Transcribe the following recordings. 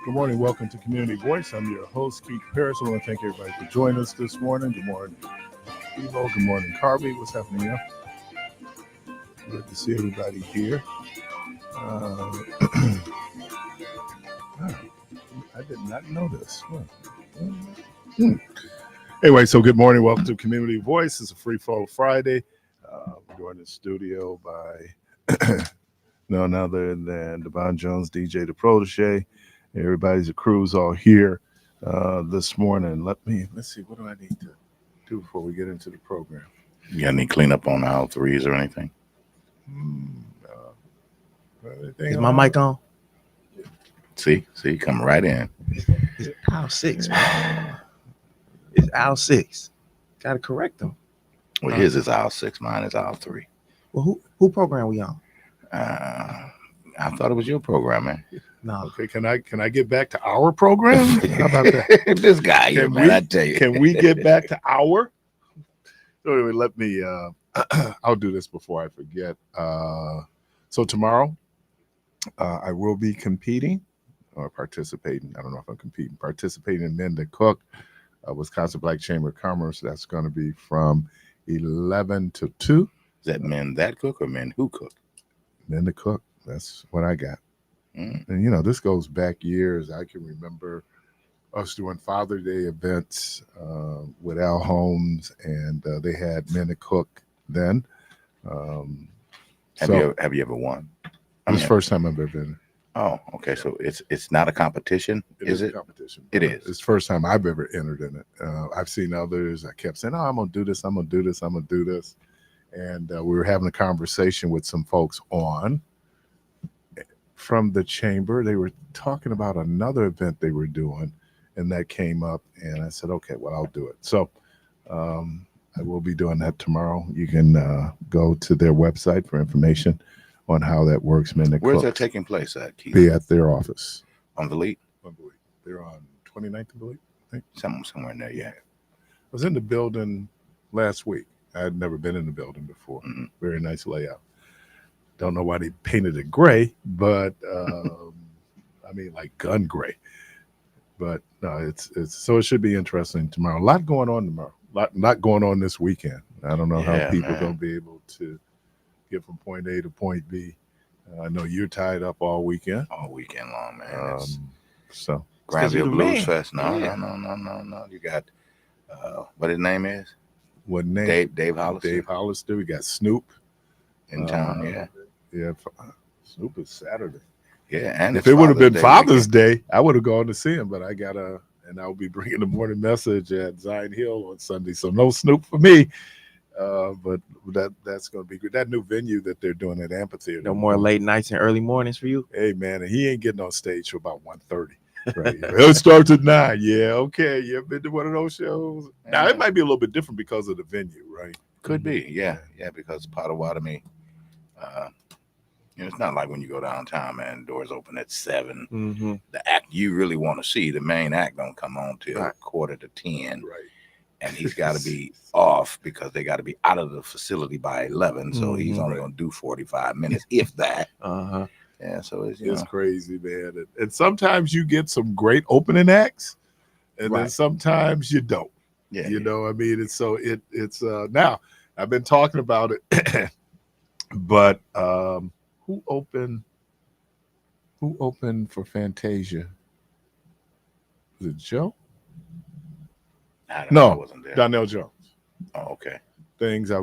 Good morning. Welcome to Community Voice. I'm your host, Keith Parris. I want to thank everybody for joining us this morning. Good morning, Evo. Good morning, Carby. What's happening here? Good to see everybody here. I did not know this. Anyway, so good morning. Welcome to Community Voice. It's a free flow Friday. We're going to the studio by none other than Devon Jones, DJ the Protege. Everybody's crew's all here this morning. Let's see, what do I need to do before we get into the program? You got any cleanup on aisle threes or anything? Is my mic on? See, come right in. It's aisle 6, man. It's aisle 6. Gotta correct them. Well, his is aisle 6, mine is aisle 3. Well, who program we on? I thought it was your program, man. No. Okay, can I get back to our program? How about that? This guy here, man, I tell you. Can we get back to our? So anyway, let me, I'll do this before I forget. So tomorrow, I will be competing or participating. I don't know if I'm competing. Participating in Men That Cook, Wisconsin Black Chamber of Commerce. That's going to be from 11 to 2. Is that men that cook or men who cook? Men That Cook. That's what I got. And, this goes back years. I can remember us doing Father's Day events with Al Holmes, and they had Men That Cook then. Have you ever won? This first time I've ever been. Oh, okay. So it's not a competition, is it? A competition. It is. It's the first time I've ever entered in it. I've seen others. I kept saying, I'm going to do this. I'm going to do this. I'm going to do this. And we were having a conversation with some folks from the chamber. They were talking about another event they were doing, and that came up, and I said, okay, well, I'll do it. So I will be doing that tomorrow. You can go to their website for information on how that works. Where's that taking place at, Keith? Be at their office. On the lead? They're on 29th, I believe. I think. Somewhere in there, yeah. I was in the building last week. I had never been in the building before. Mm-hmm. Very nice layout. Don't know why they painted it gray, but I mean like gun gray. But no, it's so it should be interesting tomorrow. A lot going on tomorrow. Lot going on this weekend. I don't know how people are gonna be able to get from point A to point B. I know you're tied up all weekend. All weekend long, man. So Granville Blues Fest. No. You got what his name is? What name? Dave Hollister. Dave Hollister. We got Snoop in town. Yeah. Snoop is Saturday. Yeah, and if it would have been Father's Day, I would have gone to see him. But and I'll be bringing the morning message at Zion Hill on Sunday. So no Snoop for me. But that's going to be good. That new venue that they're doing at Amphitheater. No more late nights and early mornings for you? Hey, man, and he ain't getting on stage till about 1:30. Right. It starts at 9. Yeah, okay. You ever been to one of those shows? Now, it might be a little bit different because of the venue, right? Could be, yeah, because Potawatomi, it's not like when you go downtown, man, doors open at 7. Mm-hmm. The act you really want to see, the main act don't come on till 9:45. Right. And he's got to be off because they got to be out of the facility by 11. So he's only going to do 45 minutes, if that. Yeah, so it's crazy, man. And sometimes you get some great opening acts, and then sometimes you don't. Yeah, I mean, it's now I've been talking about it, but who opened for Fantasia? Was it Joe? No, I wasn't there. Donnell Jones. Oh, okay. Things your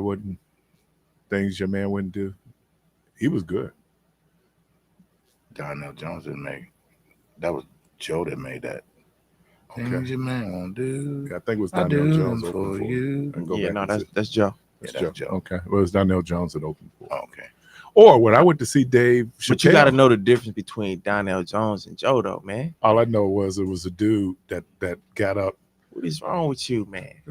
man wouldn't do. He was good. Donnell Jones didn't make. That was Joe that made that. Okay. Things your man won't do. Yeah, I think it was Donnell Jones for you. That's Joe. That's Joe. Okay. Well, it was Donnell Jones that opened for. Oh, okay. Or when I went to see Dave Chappelle. But you got to know the difference between Donnell Jones and Joe, though, man. All I know was it was a dude that got up. What is wrong with you, man?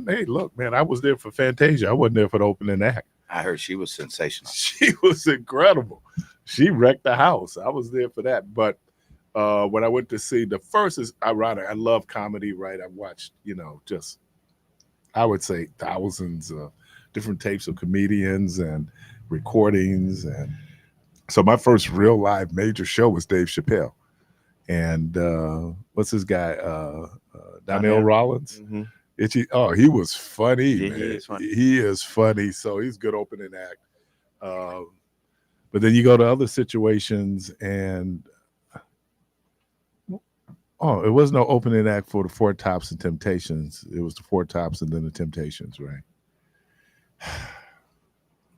Hey, look, man, I was there for Fantasia. I wasn't there for the opening act. I heard she was sensational. She was incredible. She wrecked the house. I was there for that. But when I went to see, the first is ironic. I love comedy, right? I watched, just, I would say thousands of different tapes of comedians and recordings. And so my first real live major show was Dave Chappelle. and what's this guy? Donnell Donnell. Rollins. Mm-hmm. He was funny, Yeah, man. he is funny. He is funny. So he's a good opening act. But then you go to other situations, and it was no opening act for the Four Tops and Temptations. It was the Four Tops and then the Temptations, right?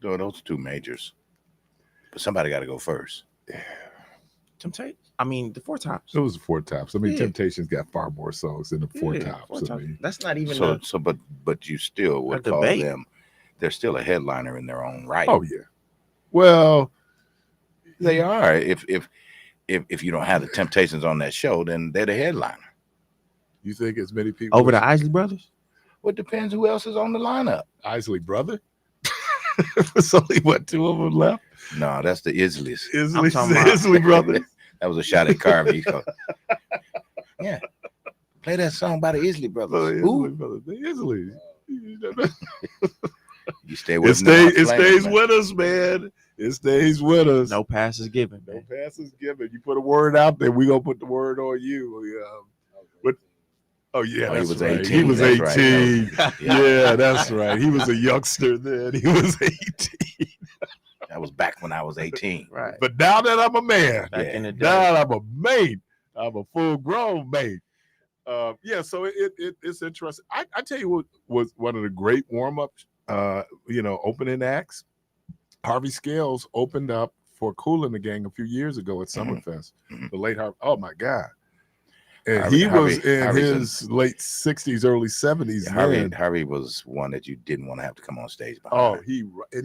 No, those two majors. But somebody got to go first. Temptation. I mean, the Four Tops. It was the Four Tops. I mean, Yeah. Temptations got far more songs than the Four Yeah, Tops. Four I Tops. mean, That's not even But you still would a call debate. them. They're still a headliner in their own right. oh yeah. Well, They are. If you don't have the Temptations on that show, then they're the headliner. you think as many people over the Isley Brothers. Well, it depends who else is on the lineup. Isley brother? There's only what, two of them left? No, that's the Isleys. Isley, talking about- Isley brothers. That was a shot at Carvey. Yeah. Play that song by the Isley Brothers. Oh, Isley Who? brothers. The Isley. You stay with It stays with us, man. It stays with us. No passes given, No man. passes given. You put a word out there, we gonna put the word on you. But yeah, Oh, he that's was right. 18. He was That's right. 18. Yeah. Yeah, that's right. He was a youngster then. He was 18. That was back when I was 18. Right. But now that I'm a man, Back in the day. now that I'm a man, I'm a full grown man. Yeah, so it's interesting. I tell you what was one of the great warm ups. Opening acts. Harvey Scales opened up for Kool and the Gang a few years ago at Summerfest. Mhm. The late Harvey. Oh my God! And Harvey- he was Harvey- in Harvey's his late 60s, early 70s. then. Harvey was one that you didn't want to have to come on stage Oh, behind.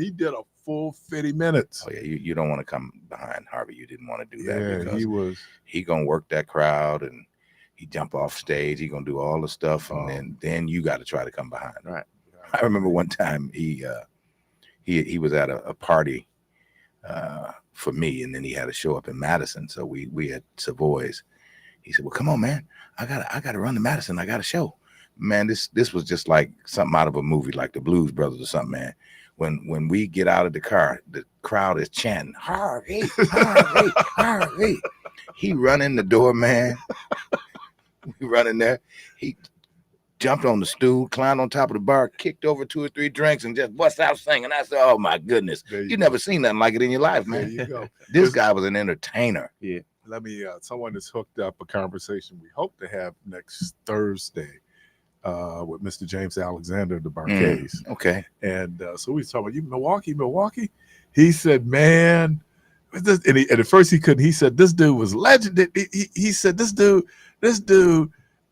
he did a full 50 minutes. Oh yeah, you don't want to come behind Harvey. You didn't want to do that Yeah, because he was. he gonna work that crowd and he jump off stage. He gonna do all the stuff, and Oh. then you got to try to come behind. Right. I remember one time he was at a party for me, and then he had a show up in Madison. So we had Savoy's. He said, "Well, come on, man. I gotta run to Madison. I got a show." Man, this was just like something out of a movie, like the Blues Brothers or something, man. When we get out of the car, the crowd is chanting, "Harvey, Harvey, Harvey." He run in the door, man. We run in there. He jumped on the stool, climbed on top of the bar, kicked over 2 or 3 drinks, and just bust out singing. I said, "Oh my goodness, There you never seen nothing like it in your life, There man." you go. This guy was an entertainer. Let me. Someone has hooked up a conversation we hope to have next Thursday with Mr. James Alexander, the Barcades. Okay. And so we was talking about you, Milwaukee. He said, "Man," and at first he couldn't. He said, "This dude was legendary." He said, "This dude."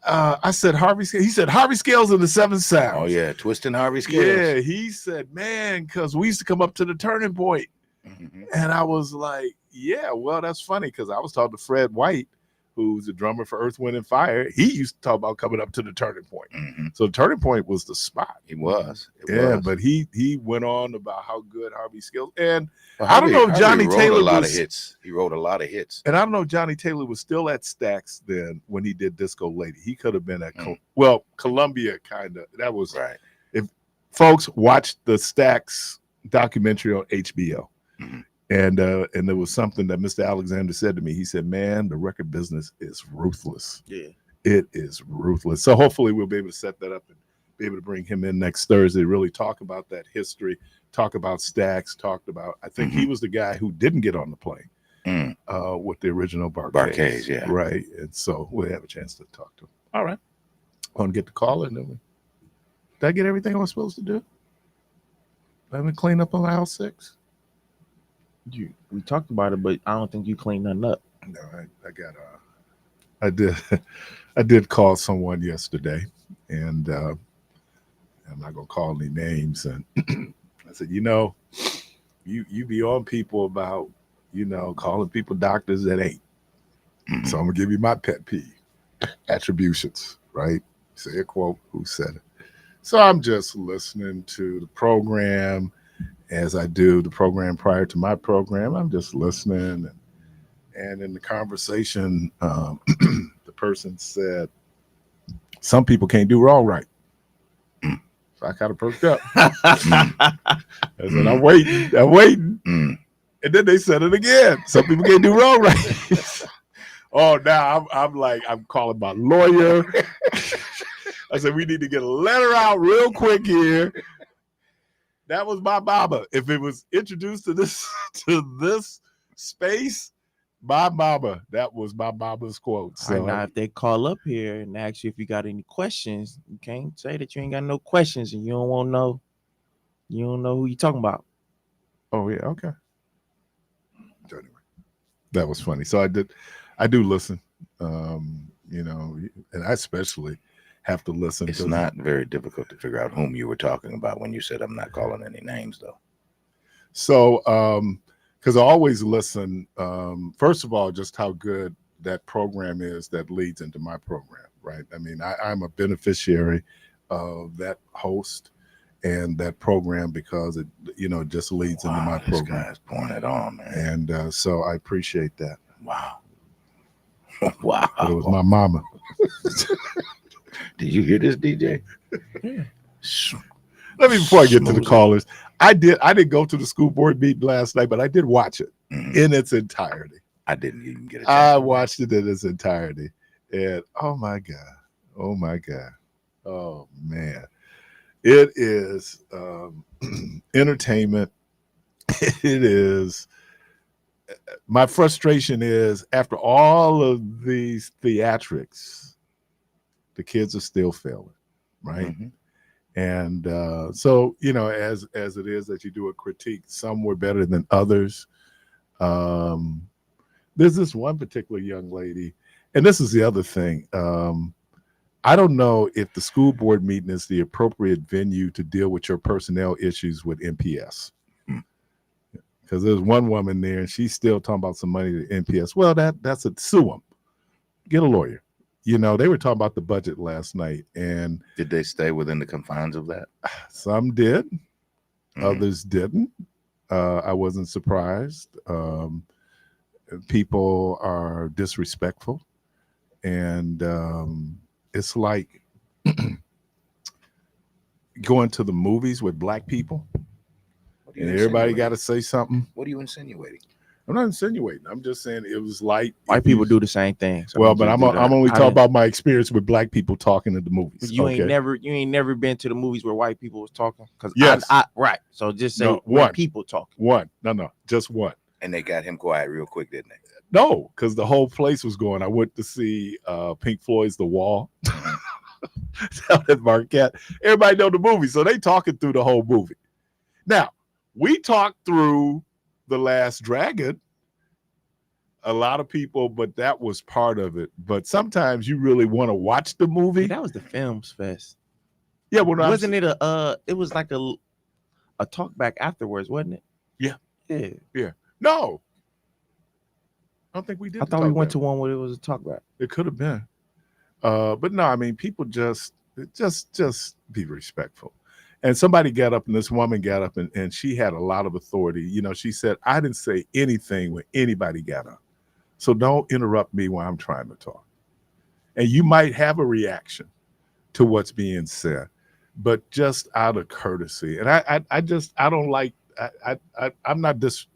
I said Harvey Scales. He said Harvey Scales and the Seven Sounds. Oh yeah, twisting Harvey Scales. Yeah. He said, "Man, because we used to come up to the Turning Point." Mhm. And I was like, yeah, well, that's funny because I was talking to Fred White, who's a drummer for Earth, Wind, and Fire. He used to talk about coming up to the Turning Point. Mhm. So the Turning Point was the spot. He was. It Yeah, was. but he went on about how good Harvey Scales. And Well, I don't know if Johnny wrote Taylor a lot was- of hits. He wrote a lot of hits. I don't know if Johnny Taylor was still at Stax then when he did Disco Lady. He could have been at Columbia, kind of. That was Right. folks watch the Stax documentary on HBO. Mhm. And there was something that Mr. Alexander said to me. He said, "Man, the record business is ruthless. Yeah. It is ruthless." So hopefully we'll be able to set that up and be able to bring him in next Thursday, really talk about that history, talk about Stax, talked about, I think he was the guy who didn't get on the plane Mm. with the original Barcades. Barcades, yeah. Right. And so we'll have a chance to talk to him. All right. Want to get the call in, did I get everything I was supposed to do? Let me clean up on aisle 6. We talked about it, but I don't think you cleaned nothing up. No, I did I did call someone yesterday, and I'm not gonna call any names, and I said, you be on people about calling people doctors that ain't. Mhm. So I'm gonna give you my pet peeve. Attributions, right? Say a quote, who said it. So I'm just listening to the program as I do the program prior to my program. I'm just listening. And in the conversation, the person said, "Some people can't do wrong right." So I kind of perked up. I said, I'm waiting. Mm. And then they said it again. "Some people can't do wrong right." Oh, now I'm calling my lawyer. I said we need to get a letter out real quick here. That was my mama. If it was introduced to this space, my mama. That was my mama's quote. So right, now, if they call up here and ask you if you got any questions, you can't say that you ain't got no questions and you don't want to know. You don't know who you talking about. Oh yeah, okay. So anyway, that was funny. So I do listen. You know, and I especially have to listen. It's not very difficult to figure out whom you were talking about when you said I'm not calling any names, though. So, because I always listen. First of all, just how good that program is that leads into my program, right? I mean, I'm a beneficiary of that host and that program because it, you know, just leads into my program. This guy's pouring it on, man. And so I appreciate that. Wow. Wow. But it was my mama. Did you hear this, DJ? Yeah. Let me, before I get to the callers, I didn't go to the school board meeting last night, but I did watch it in its entirety. I didn't even get a chance. I watched it in its entirety. And oh my God. Oh man. It is entertainment. It is. My frustration is after all of these theatrics, the kids are still failing, right? Mm-hmm. And so, you know, as it is that you do a critique, some were better than others. There's this one particular young lady, and this is the other thing. I don't know if the school board meeting is the appropriate venue to deal with your personnel issues with NPS. Because there's one woman there, and she's still talking about some money to NPS. Well, that's a sue them. Get a lawyer. You know, they were talking about the budget last night, and did they stay within the confines of that? Some did, others didn't. I wasn't surprised. People are disrespectful, and it's like going to the movies with black people. And everybody got to say something. What are you insinuating? I'm not insinuating. I'm just saying it was like white people do the same thing. So well, but I'm only talking about my experience with black people talking at the movies. You ain't never been to the movies where white people was talking. Because yes, right. So just say one people talking. One, no, just one. And they got him quiet real quick, didn't they? No, because the whole place was going. I went to see Pink Floyd's The Wall down at Marquette. Everybody know the movie, so they talking through the whole movie. Now we talked through The Last Dragon. A lot of people, but that was part of it. But sometimes you really want to watch the movie. Yeah, that was the Films Fest. Yeah, well, wasn't it it was like a talk back afterwards, wasn't it? Yeah. No, I don't think we did. I thought we went to one where it was a talk back. It could have been, but no. I mean, people just be respectful. And somebody got up, and this woman got up, and she had a lot of authority. You know, she said, "I didn't say anything when anybody got up, so don't interrupt me when I'm trying to talk." And you might have a reaction to what's being said, but just out of courtesy. And I don't like. I'm not this.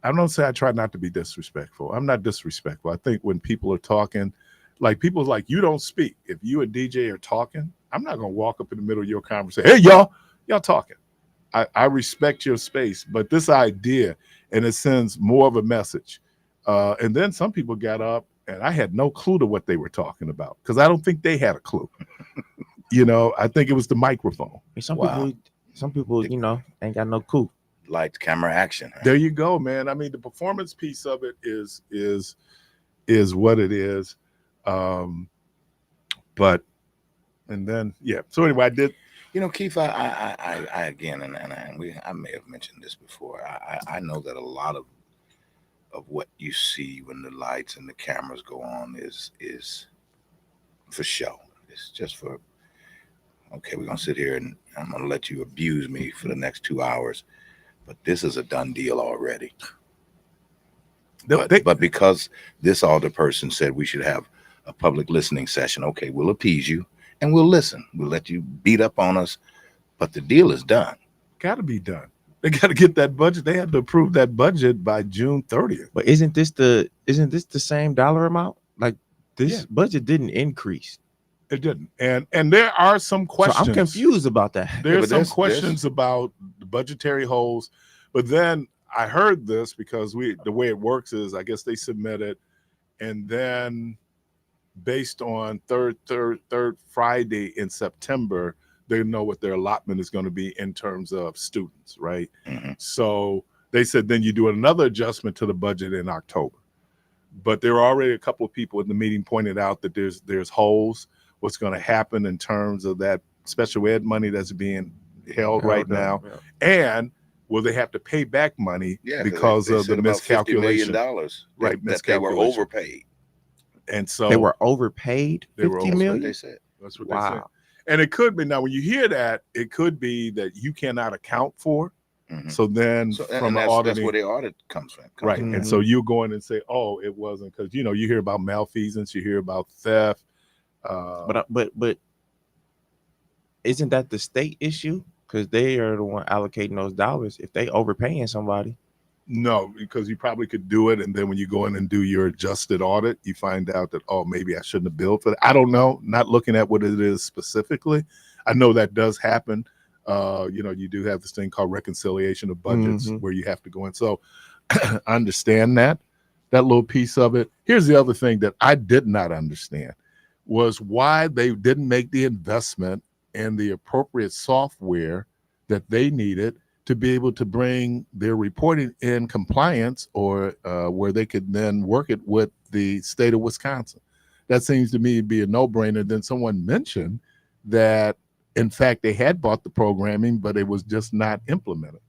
I don't say I try not to be disrespectful. I'm not disrespectful. I think when people are talking, like people's like, you don't speak. If you and DJ are talking, I'm not gonna walk up in the middle of your conversation. Hey, y'all talking. I respect your space, but this idea, and it sends more of a message. And then some people got up, and I had no clue to what they were talking about because I don't think they had a clue. You know, I think it was the microphone. Some people, you know, ain't got no clue. Lights, camera, action. Huh? There you go, man. I mean, the performance piece of it is what it is. But and then so anyway, I did. You know, Keith, I again, and I may have mentioned this before. I know that a lot of what you see when the lights and the cameras go on is for show. It's just for, okay, we're gonna sit here and I'm gonna let you abuse me for the next 2 hours, but this is a done deal already. But because this older person said we should have a public listening session, okay, we'll appease you and we'll listen. We'll let you beat up on us, but the deal is done. Got to be done. They got to get that budget. They had to approve that budget by June 30th. But isn't this the same dollar amount? Like this Yeah. budget didn't increase. It didn't. And there are some questions. So I'm confused about that. There's but some there's- questions about the budgetary holes. But then I heard this because the way it works is I guess they submit it, and then based on third Friday in September, they know what their allotment is going to be in terms of students, right? Mhm. So they said then you do another adjustment to the budget in October. But there are already a couple of people in the meeting pointed out that there's holes. What's going to happen in terms of that special ed money that's being held right now, and will they have to pay back money because they of the said about $50 million miscalculation? Right, that they were miscalculation. overpaid. And so They were overpaid. They were 50 overpaid. That's what million. they said. that's what they said. Wow. And it could be now when you hear that, it could be that you cannot account for. Mhm. So then So, from and the that's auditing, where the audit comes from. right? And so you go in and say, oh, it wasn't, because you hear about malfeasance, you hear about theft. But isn't that the state issue? Because they are the one allocating those dollars. If they overpaying somebody, No, because you probably could do it, and then when you go in and do your adjusted audit, you find out that, oh, maybe I shouldn't have billed for that. I don't know. Not looking at what it is specifically. I know that does happen. You do have this thing called reconciliation of budgets where you have to go in. So I understand that little piece of it. Here's the other thing that I did not understand was why they didn't make the investment in the appropriate software that they needed to be able to bring their reporting in compliance, or where they could then work it with the state of Wisconsin. That seems to me to be a no-brainer. Then someone mentioned that, in fact, they had bought the programming, but it was just not implemented.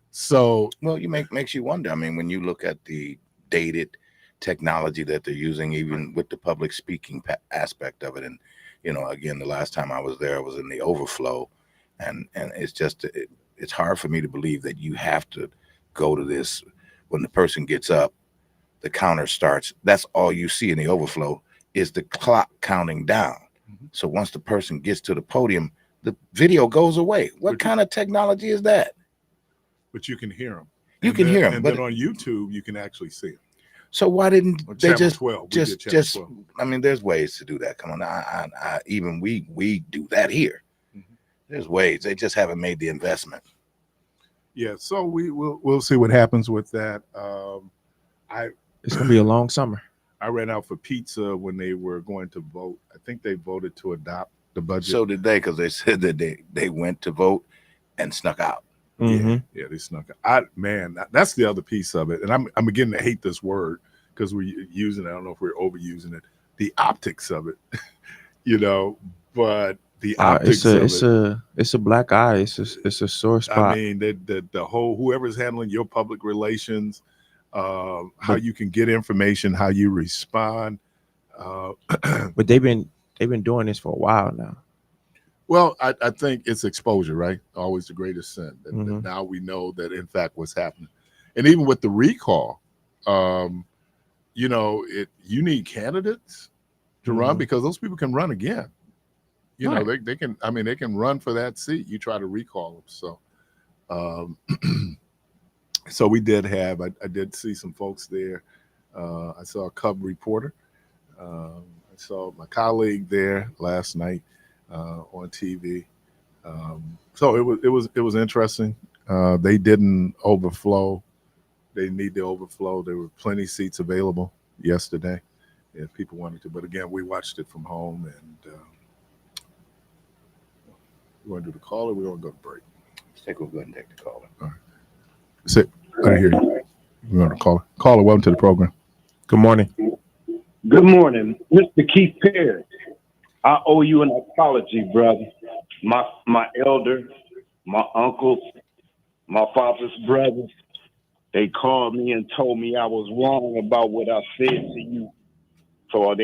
So, well, makes you wonder. I mean, when you look at the dated technology that they're using, even with the public speaking aspect of it, and again, the last time I was there, I was in the overflow, and it's just it's hard for me to believe that you have to go to this when the person gets up, the counter starts. That's all you see in the overflow is the clock counting down. So once the person gets to the podium, the video goes away. What kind of technology is that? but you can hear them. You can hear them, and but then on YouTube you can actually see them. so why didn't On they Channel just 12, we did just Channel just 12. I mean, there's ways to do that. Come on, I even we do that here. There's ways. They just haven't made the investment. Yeah, so we'll see what happens with that. it's gonna be a long summer. I ran out for pizza when they were going to vote. I think they voted to adopt the budget. So did they, because they said that they went to vote and snuck out. Yeah, they snuck out. That's the other piece of it. And I'm beginning to hate this word because we're using it. I don't know if we're overusing it. The optics of it, but the optics it's a black eye. It's a sore spot. I mean, the whole, whoever's handling your public relations, how you can get information, how you respond. But they've been doing this for a while now. Well, I think it's exposure, right? Always the greatest sin. That now we know that, in fact, what's happening. And even with the recall, you need candidates to run, because those people can run again. They can. I mean, they can run for that seat. You try to recall them. So, so we did have. I did see some folks there. I saw a Cub reporter. I saw my colleague there last night on TV. So it was interesting. They didn't overflow. They need to overflow. There were plenty of seats available yesterday if people wanted to. But again, we watched it from home, and we want to do the call, or we want to go to break? I think we'll go ahead and take the caller. All right. Sit. I didn't hear you. We want to call. Caller, welcome to the program. Good morning. Good morning, Mr. Keith Parris. I owe you an apology, brother. My elder, my uncles, my father's brothers, they called me and told me I was wrong about what I said to you. So I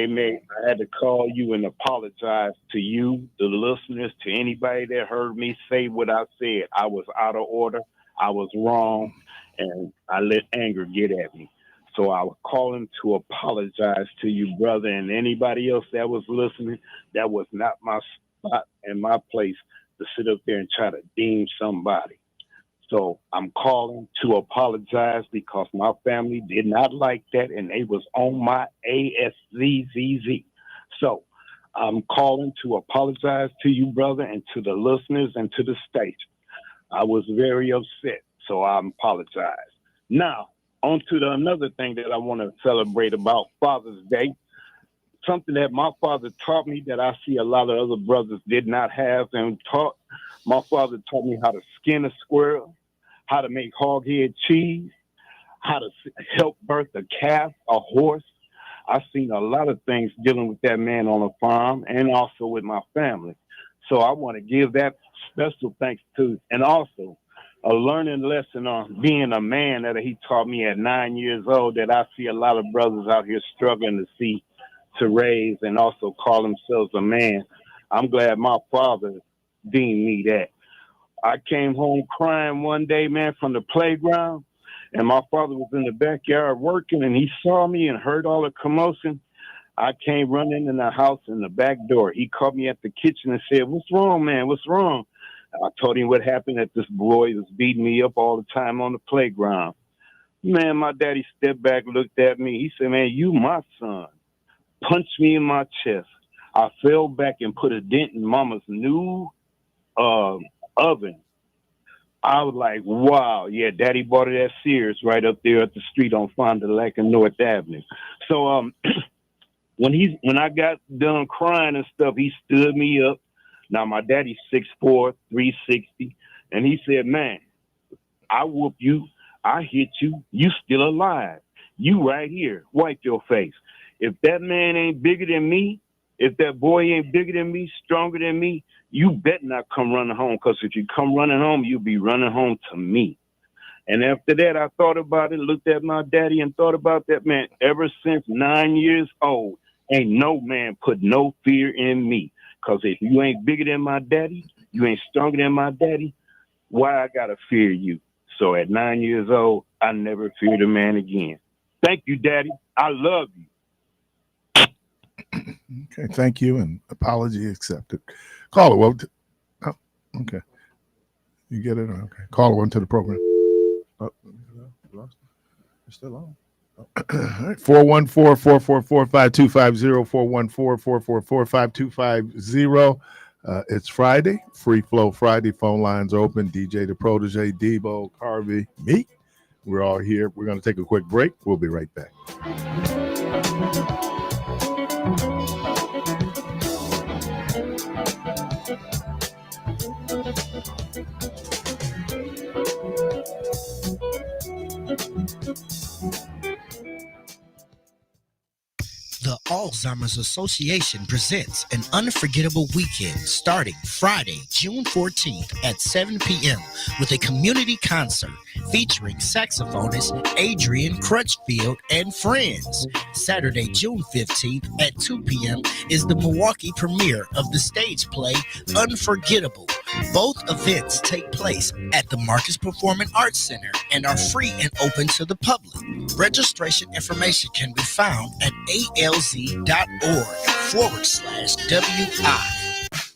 had to call you and apologize to you, the listeners, to anybody that heard me say what I said. I was out of order. I was wrong, and I let anger get at me. So I was calling to apologize to you, brother, and anybody else that was listening. That was not my spot and my place to sit up there and try to deem somebody. So I'm calling to apologize because my family did not like that and they was on my ASZZZ. So I'm calling to apologize to you, brother, and to the listeners and to the station. I was very upset, so I apologize. Now, on to another thing that I want to celebrate about Father's Day. Something that my father taught me that I see a lot of other brothers did not have and taught. My father taught me how to skin a squirrel, how to make hog head cheese, how to help birth a calf, a horse. I've seen a lot of things dealing with that man on a farm and also with my family. So I want to give that special thanks to, and also a learning lesson on being a man that he taught me at 9 years old that I see a lot of brothers out here struggling to see, to raise, and also call themselves a man. I'm glad my father deemed me that. I came home crying one day, man, from the playground, and my father was in the backyard working, and he saw me and heard all the commotion. I came running in the house in the back door. He caught me at the kitchen and said, "What's wrong, man? What's wrong?" I told him what happened, that this boy was beating me up all the time on the playground. Man, my daddy stepped back, looked at me. He said, "Man, you my son." Punched me in my chest. I fell back and put a dent in mama's new oven. I was like, wow, yeah, daddy bought it at Sears right up there at the street on Fond du Lac and North Avenue. So when I got done crying and stuff, he stood me up. Now my daddy's 6'4", 360, and he said, "Man, I whoop you, I hit you, you still alive. You right here, wipe your face. If that man ain't bigger than me, if that boy ain't bigger than me, stronger than me, you bet not come running home, because if you come running home, you'll be running home to me." And after that, I thought about it, looked at my daddy and thought about that, man. Ever since 9 years old, ain't no man put no fear in me. Because if you ain't bigger than my daddy, you ain't stronger than my daddy, why I got to fear you? So at 9 years old, I never feared a man again. Thank you, Daddy. I love you. Okay, thank you, and apology accepted. Caller, well, oh, okay. You get it? Okay. Caller, one to the program. Oh, Lost it. It's still on. all right. 414-444-5250, 414-444-5250. It's Friday, Free Flow Friday. Phone lines open. DJ the Protege, Debo, Carvey, me. We're all here. We're going to take a quick break. We'll be right back. The Alzheimer's Association presents an unforgettable weekend starting Friday, June 14th at 7 p.m. with a community concert featuring saxophonist Adrian Crutchfield and friends. Saturday, June 15th at 2 p.m. is the Milwaukee premiere of the stage play Unforgettable. Both events take place at the Marcus Performing Arts Center and are free and open to the public. Registration information can be found at alz.org/WI.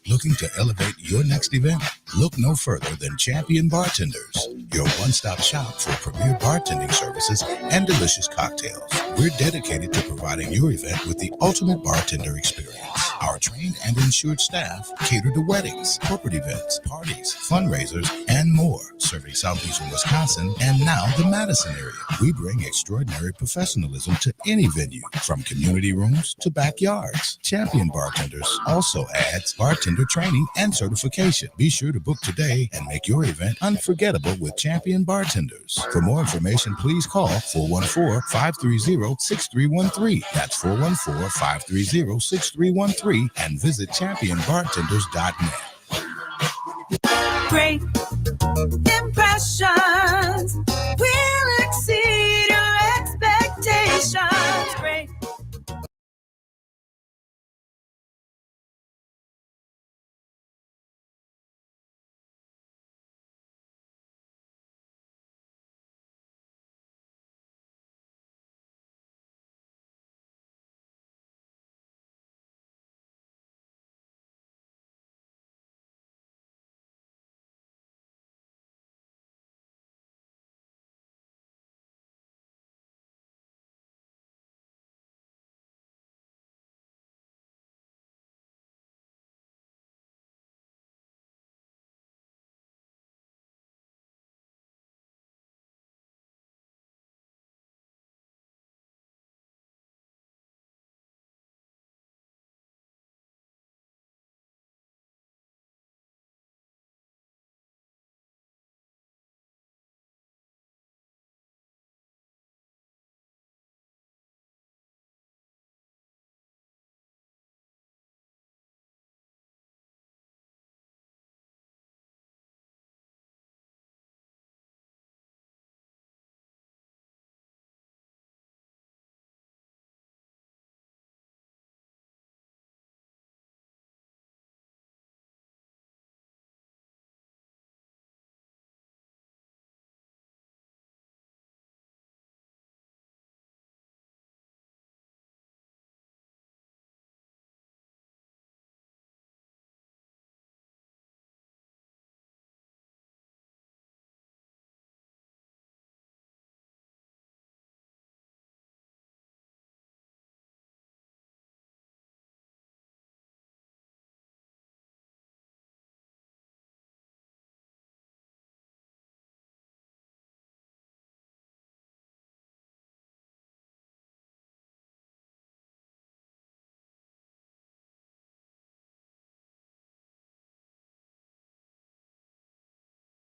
Looking to elevate your next event? Look no further than Champion Bartenders, your one-stop shop for premier bartending services and delicious cocktails. We're dedicated to providing your event with the ultimate bartender experience. Our trained and insured staff cater to weddings, corporate events, parties, fundraisers, and more, serving southeastern Wisconsin and now the Madison area. We bring extraordinary professionalism to any venue, from community rooms to backyards. Champion Bartenders also adds bartender training and certification. Be sure to book today and make your event unforgettable with Champion Bartenders. For more information, please call 414-530-6313. That's 414-530-6313 and visit championbartenders.net. Great impressions will exceed your expectations. Great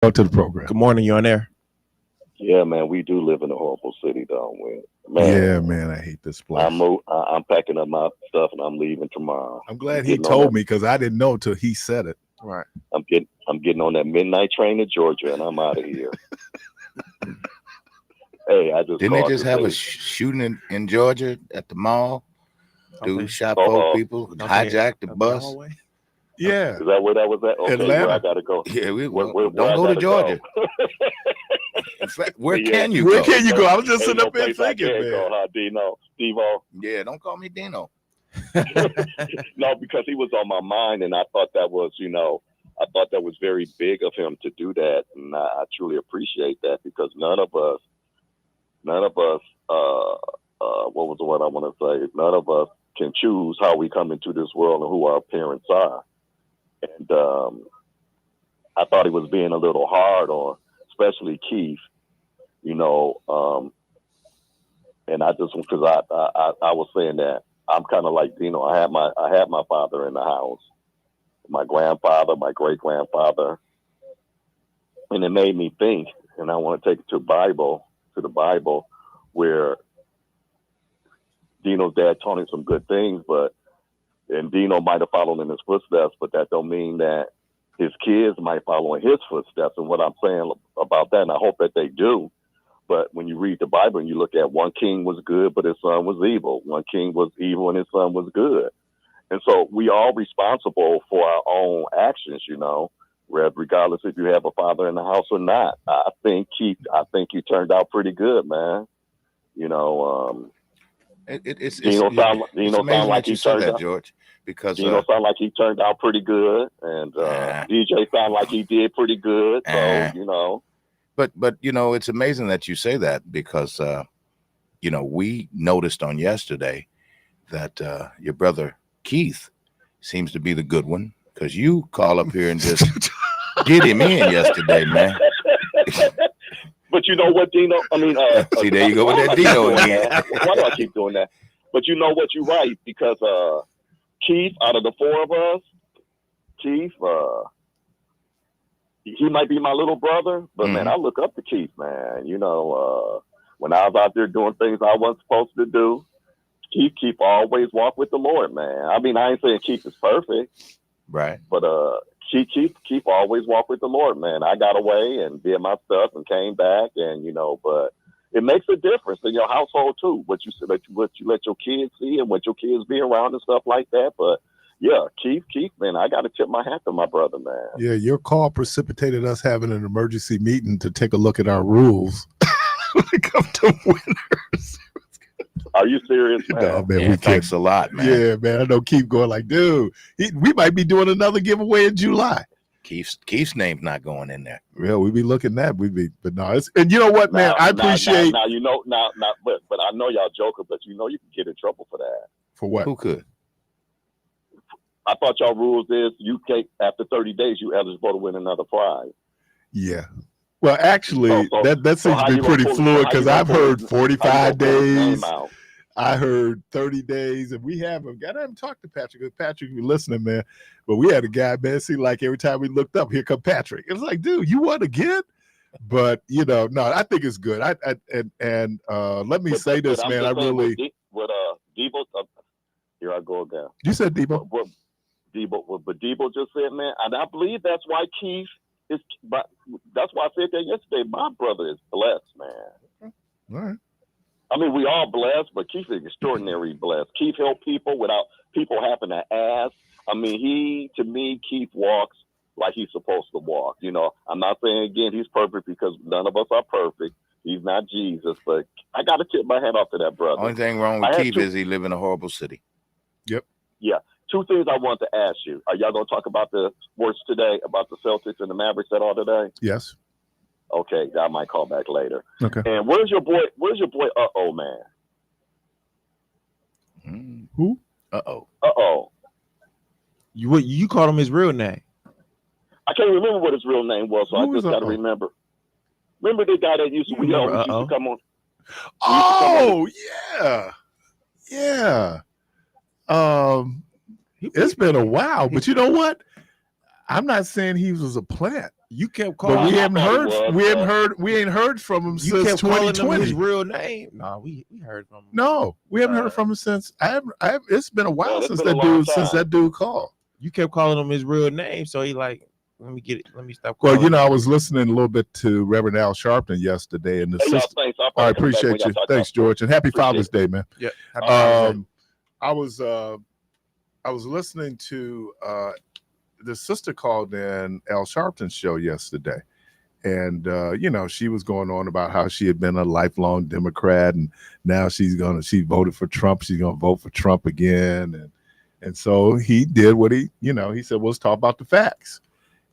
Go to the program. Good morning. You on there? Yeah, man, we do live in a horrible city, don't we? Man, Yeah, man, I hate this place. I'm packing up my stuff and I'm leaving tomorrow. I'm glad he told me because I didn't know till he said it. Right. I'm getting on that midnight train to Georgia and I'm out of here. Hey, I just Didn't they called just to have a say- shooting in Georgia at the mall? Okay. Dude shot 4 Uh-oh. people, Okay. hijacked the Okay, bus. hallway. Yeah. Is that where that was at? Okay, Atlanta. where I gotta go. Yeah, Where don't I go to gotta Georgia. go. In fact, where Yeah. can you Where go? can you go? I was just Ain't sitting no up there place I thinking, can't man. go, huh, Dino? Steve-O? Yeah, don't call me Dino. No, because he was on my mind, and I thought that was, I thought that was very big of him to do that, and I truly appreciate that because none of us, what was the word I want to say? None of us can choose how we come into this world and who our parents are, and I thought he was being a little hard on, especially Keith, and I just because I was saying that. I'm kind of like Dino. I had my father in the house, my grandfather, my great grandfather, and it made me think. And I want to take it to the Bible, where Dino's dad taught him some good things, and Dino might have followed in his footsteps, but that don't mean that his kids might follow in his footsteps. And what I'm saying about that, and I hope that they do. But when you read the Bible and you look at one king was good, but his son was evil. One king was evil and his son was good. And so we all responsible for our own actions, regardless if you have a father in the house or not. I think you turned out pretty good, man. It's Dino sound amazing like that you he said turned that, out. George, because Dino sound like he turned out pretty good, and DJ sound like he did pretty good. So But it's amazing that you say that because we noticed on yesterday that your brother Keith seems to be the good one because you call up here and just get him in yesterday, man. But you know what, Dino? I mean, see, there you go with that Dino again. Why do I keep doing that? But you know what? You're right because Keith, out of the 4 of us, Keith, he might be my little brother, but man, I look up to Keith, man. When I was out there doing things I wasn't supposed to do, Keith always walk with the Lord, man. I mean, I ain't saying Keith is perfect, right? But Keith always walk with the Lord, man. I got away and did my stuff and came back, and but it makes a difference in your household too. What you let your kids see and what your kids be around and stuff like that. But yeah, Keith, man, I got to tip my hat to my brother, man. Yeah, your call precipitated us having an emergency meeting to take a look at our rules when it comes to winners. Are you serious, man? No, man, Yeah, thanks a lot, man. Yeah, man. I know Keith going like, dude, we might be doing another giveaway in July. Keith's name's not going in there. Yeah, we be looking that. But no, and you know what, man? I appreciate. But I know y'all joking, but you can get in trouble for that. For what? Who could? I thought y'all rules is you can't, after 30 days, you eligible to win another prize. Yeah. Well, actually, that seems to be pretty fluid because I've heard 45 days. I heard 30 days, and I haven't talked to Patrick. Because Patrick, you're listening, man. But we had a guy, man, see, like every time we looked up, here come Patrick. It was like, dude, you won again? But no, I think it's good. Let me say this, man. I really. Debo, here I go again. You said Debo. What Debo just said, man, and I believe that's why Keith is. But that's why I said that yesterday. My brother is blessed, man. All right. I mean, we all blessed, but Keith is extraordinarily blessed. Keith helped people without people having to ask. I mean, Keith walks like he's supposed to walk. I'm not saying again he's perfect because none of us are perfect. He's not Jesus, but I got to tip my hat off to that brother. Only thing wrong with Keith is he live in a horrible city. Yep. Yeah. 2 things I want to ask you. Are y'all going to talk about the sports today, about the Celtics and the Mavericks at all today? Yes. Okay, I might call back later. Okay. And where's your boy? Uh-oh, man. Who? Uh-oh. You called him his real name. I can't remember what his real name was, so I just got to remember. Remember the guy that used to come on? Oh, yeah. It's been a while, but you know what? I'm not saying he was a plant. You kept But calling. we haven't I thought heard. it was, We ain't heard from him You since kept calling him 2020. his real name. No, we heard from him. No, we haven't heard from him since. It's been a while Man, it's since been a that long dude. Since time. that dude called. You kept calling him his real name, so he like, let me get it. Let me stop. Well, calling I him. was listening a little bit to Reverend Al Sharpton yesterday, and the Hey, y'all, sister. thanks. I'll I probably come back when appreciate y'all you. talk Thanks, about George, and happy Appreciate Father's it. Day, man. Yeah. Happy Father's Day. I was listening to the sister called in Al Sharpton's show yesterday, and she was going on about how she had been a lifelong Democrat, and now she voted for Trump. She's gonna vote for Trump again, and so he did what he said, well, let's talk about the facts.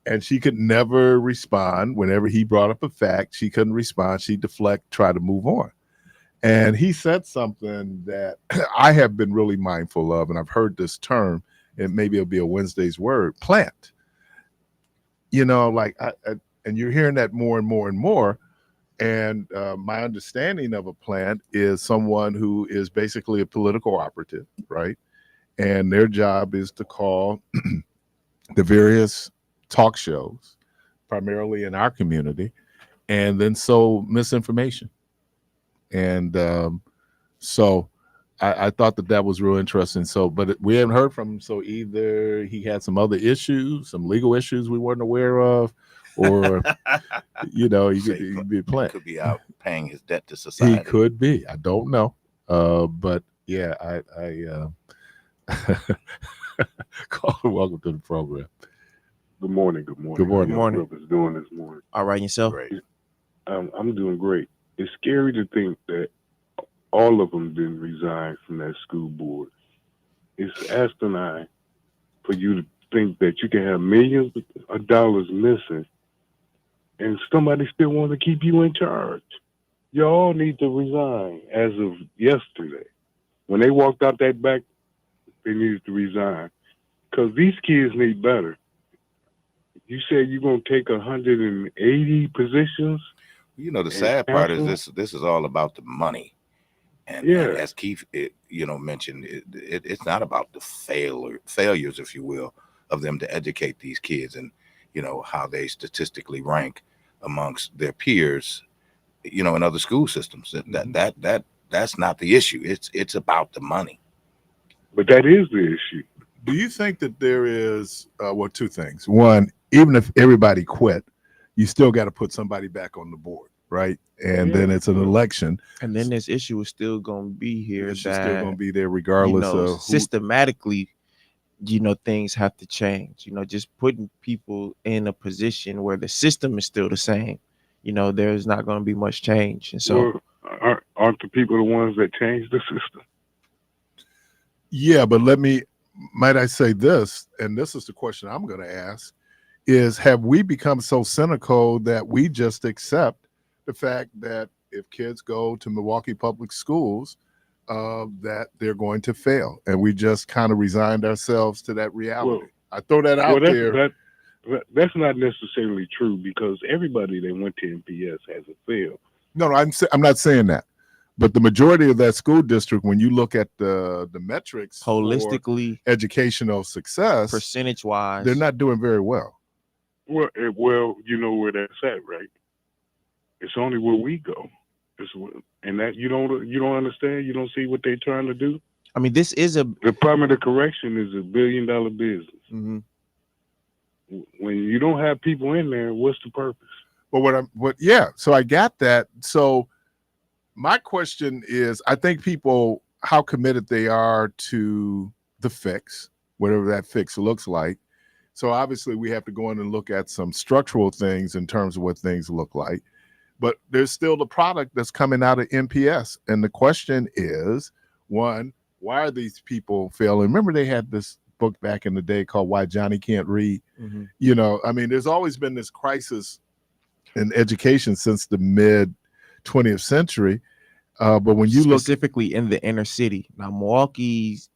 And she could never respond. Whenever he brought up a fact, she couldn't respond. She'd deflect, try to move on. And he said something that I have been really mindful of, and I've heard this term, and maybe it'll be a Wednesday's word, plant. And you're hearing that more and more and more. And my understanding of a plant is someone who is basically a political operative, right? And their job is to call the various talk shows, primarily in our community, and then sow misinformation. And so I thought that was real interesting. So, but we haven't heard from him. So either he had some other issues, some legal issues we weren't aware of, or he could be playing. Could be out paying his debt to He society. could be. I don't know. But yeah, I call welcome to the program. Good morning. Good morning. Good morning. How Morning. y'all brothers doing this morning? All right, yourself. Great. I'm doing great. It's scary to think that all of them didn't resign from that school board. It's asinine for you to think that you can have millions of dollars missing and somebody still wants to keep you in charge. You all need to resign as of yesterday. When they walked out that back, they needed to resign because these kids need better. You said you're going to take 180 positions. The sad part is this is all about the money. And as Keith, mentioned, it's not about the failures, if you will, of them to educate these kids and, how they statistically rank amongst their peers, in other school systems. That's not the issue. It's about the money. But that is the issue. Do you think that there is, two things? One, even if everybody quit, you still got to put somebody back on the board, right? And then it's an election. And then this issue is still going to be here. It's still going to be there regardless of who. Systematically, things have to change. Just putting people in a position where the system is still the same. There's not going to be much change. And so, aren't the people the ones that change the system? Yeah, but might I say this, and this is the question I'm going to ask, is have we become so cynical that we just accept the fact that if kids go to Milwaukee public schools, that they're going to fail, and we just kind of resigned ourselves to that reality? I throw that out there. That's not necessarily true because everybody that went to MPS hasn't failed. No, I'm not saying that, but the majority of that school district, when you look at the metrics, holistically, for educational success, percentage-wise, they're not doing very well. Well, you know where that's at, right? It's only where we go. And that you don't understand. You don't see what they're trying to do. I mean, this is a Department of Correction is $1 billion business. Mm-hmm. When you don't have people in there, what's the purpose? So I got that. So my question is, I think people, how committed they are to the fix, whatever that fix looks like. So obviously we have to go in and look at some structural things in terms of what things look like. But there's still the product that's coming out of MPS. And the question is, one, why are these people failing? Remember they had this book back in the day called Why Johnny Can't Read. Mm-hmm. There's always been this crisis in education since the mid 20th century. But when you specifically in the inner city, now Milwaukee's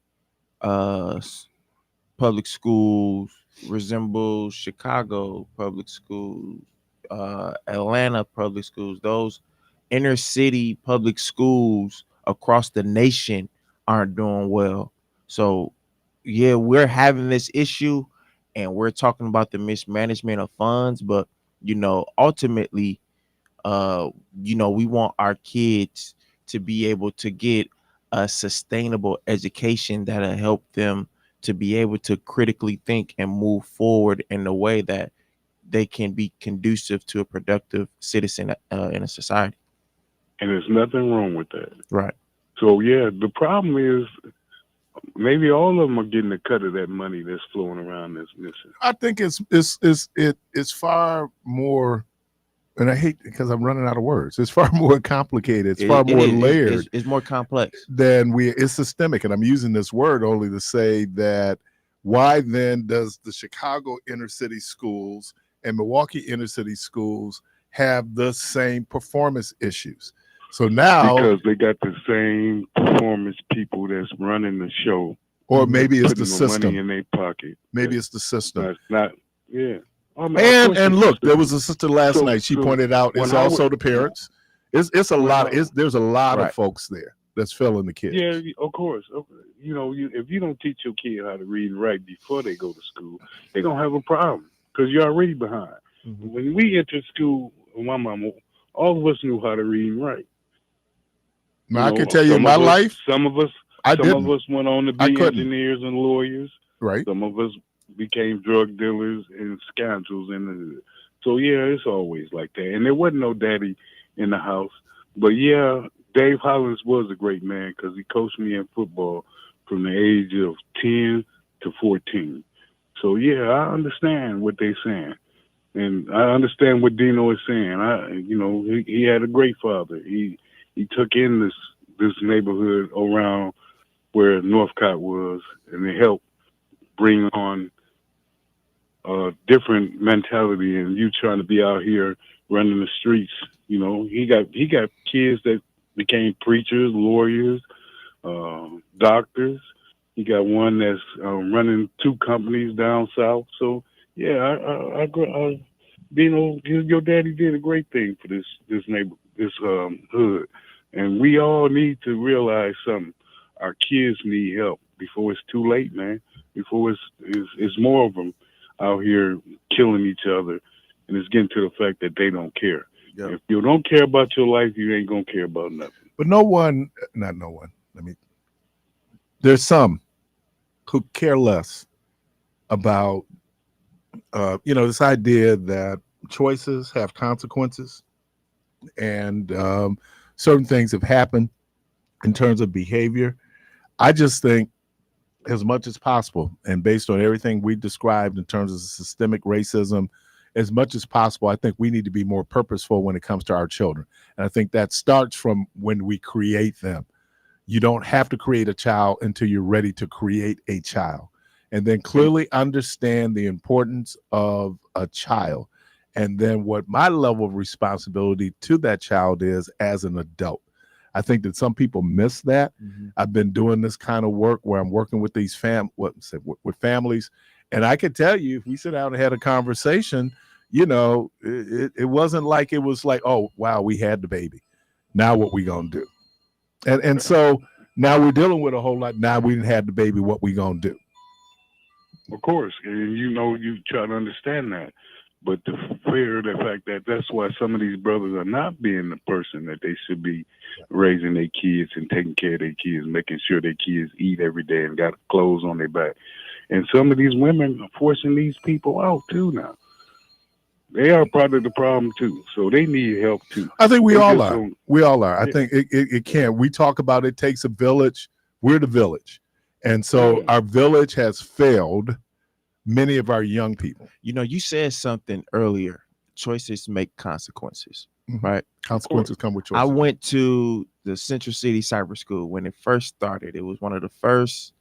public schools resemble Chicago public schools, Atlanta public schools. Those inner city public schools across the nation aren't doing well. So yeah, we're having this issue and we're talking about the mismanagement of funds, but ultimately, we want our kids to be able to get a sustainable education that'll help them to be able to critically think and move forward in a way that they can be conducive to a productive citizen in a society. And there's nothing wrong with that. Right. So yeah, the problem is maybe all of them are getting a cut of that money that's flowing around that's missing. I think it's far more, and I hate because I'm running out of words. It's far more complicated. It's far more layered. It's more complex than it's systemic. And I'm using this word only to say that why then does the Chicago inner city schools and Milwaukee inner city schools have the same performance issues? So now, because they got the same performance people that's running the show, or maybe it's putting the system money in their pocket. Maybe it's the system. It's not, yeah. And look, there was a sister last night. She pointed out it's also the parents. It's a lot. There's a lot of folks there that's failing the kids. Yeah, of course. If you don't teach your kid how to read and write before they go to school, they're gonna have a problem because you're already behind. Mm-hmm. When we entered school, my mama, all of us knew how to read and write. Now, I can tell you in my life, some of us went on to be engineers and lawyers. Right. Some of us became drug dealers and scoundrels in the hood. So yeah, it's always like that. And there wasn't no daddy in the house. But yeah, Dave Hollins was a great man because he coached me in football from the age of 10 to 14. So yeah, I understand what they're saying. And I understand what Dino is saying. He had a great father. He took in this neighborhood around where Northcott was, and it helped bring on a different mentality. And you trying to be out here running the streets, he got kids that became preachers, lawyers, doctors. He got one that's running 2 companies down south. So yeah, Dino, your daddy did a great thing for this hood. And we all need to realize something. Our kids need help before it's too late, man. Before it's more of them out here killing each other, and it's getting to the fact that they don't care. Yep. If you don't care about your life, you ain't gonna care about nothing. But there's some who care less about, this idea that choices have consequences, and certain things have happened in terms of behavior. I just think as much as possible, and based on everything we described in terms of systemic racism, as much as possible, I think we need to be more purposeful when it comes to our children. And I think that starts from when we create them. You don't have to create a child until you're ready to create a child. And then clearly understand the importance of a child. And then what my level of responsibility to that child is as an adult. I think that some people miss that. Mm-hmm. I've been doing this kind of work where I'm working with these with families. And I can tell you, if we sit down and had a conversation, it wasn't like it was like, oh, wow, we had the baby. Now what we gonna do? And so now we're dealing with a whole lot. Now we didn't have the baby. What we gonna do? Of course, and you try to understand that. But the fear of the fact that that's why some of these brothers are not being the person that they should be, raising their kids and taking care of their kids, making sure their kids eat every day and got clothes on their back. And some of these women are forcing these people out too now. They are part of the problem too, so they need help too. I think we all are. We all are. I think it can. We talk about it takes a village. We're the village, and so our village has failed many of our young people. You said something earlier. Choices make consequences, right? Consequences come with choices. I went to the Central City Cyber School when it first started. It was one of the first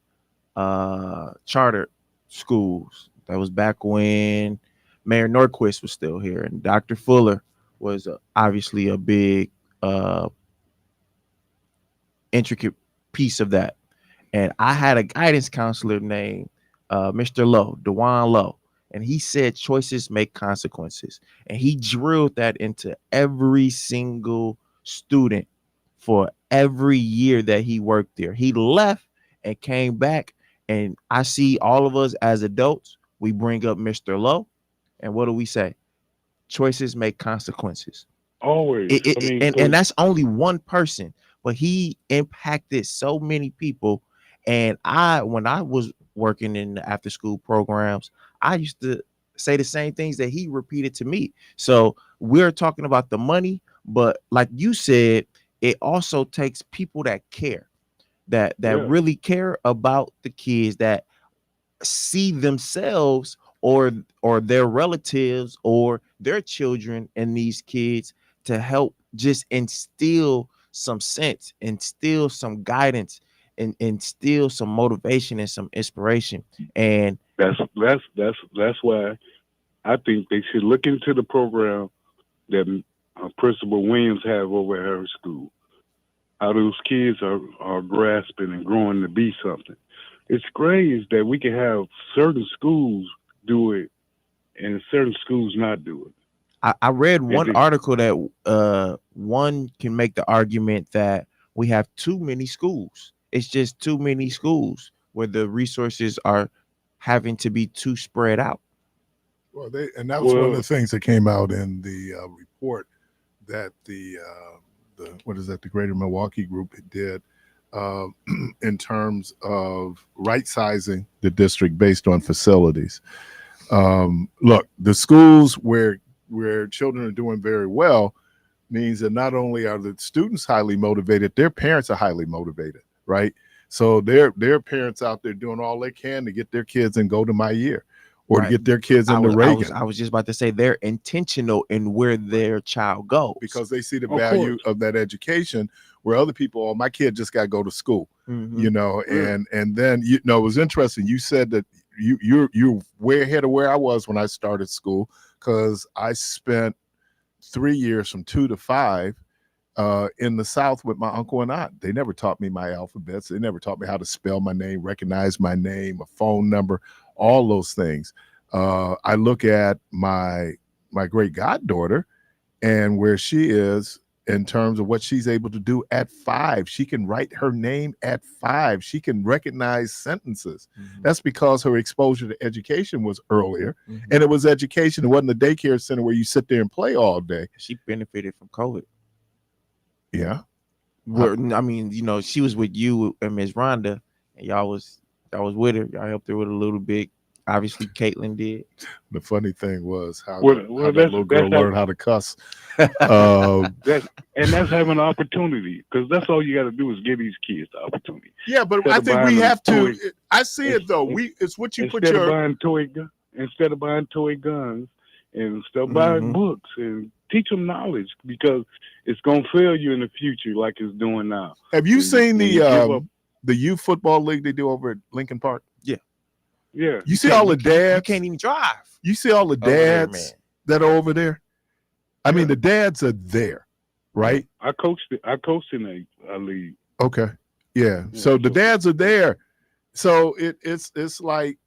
charter schools. That was back when Mayor Norquist was still here, and Dr. Fuller was obviously a big intricate piece of that. And I had a guidance counselor named Mr. Lowe, Dewan Lowe, and he said choices make consequences. And he drilled that into every single student for every year that he worked there. He left and came back, and I see all of us as adults, we bring up Mr. Lowe, and what do we say? choices make consequences. Always. I mean, And that's only one person, but he impacted so many people. And when I was working in the after school programs, I used to say the same things that he repeated to me. So we're talking about the money, but like you said, it also takes people that care, that really care about the kids, that see themselves or their relatives or their children in these kids, to help just instill some sense, instill some guidance, and instill some motivation and some inspiration. And that's why I think they should look into the program that Principal Williams have over at her school. How those kids are grasping and growing to be something. It's great is that we can have certain schools do it and certain schools not do it. I read one article that one can make the argument that we have too many schools. It's just too many schools where the resources are having to be too spread out. Well, that was one of the things that came out in the report that the Greater Milwaukee Group did in terms of right sizing the district based on facilities. Look, the schools where children are doing very well means that not only are the students highly motivated, their parents are highly motivated, right? So their parents out there doing all they can to get their kids and go to my year, or to get their kids into Reagan. I was just about to say they're intentional in where their child goes, because they see the value of that education, where other people, oh, my kid just got to go to school, you know. And then, you know, it was interesting. You said that you're way ahead of where I was when I started school, because I spent 3 years from 2 to 5 in the South with my uncle and aunt. They never taught me my alphabets. They never taught me how to spell my name, recognize my name, a phone number, all those things. I look at my great goddaughter and where she is in terms of what she's able to do at 5. She can write her name at 5. She can recognize sentences. That's because her exposure to education was earlier. And it was education. It wasn't a daycare center where you sit there and play all day. She benefited from COVID. Yeah. I mean, you know, she was with you and Ms. Rhonda, and y'all was with her. Y'all helped her with a little bit. Obviously, Caitlin did. The funny thing was how that little girl learned how to cuss. That's having an opportunity, because that's all you got to do is give these kids the opportunity. Yeah, but I think we have to. I see it though. It's what you put your instead of buying toy guns and stuff, buying books and teach them knowledge, because it's gonna fail you in the future like it's doing now. Have you seen the youth football league they do over at Lincoln Park? Yeah. You see all the dads. You can't even drive. You see all the dads that are over there. I mean, the dads are there, right? I coached in a league. Okay. Yeah. So the dads are there. So it's like,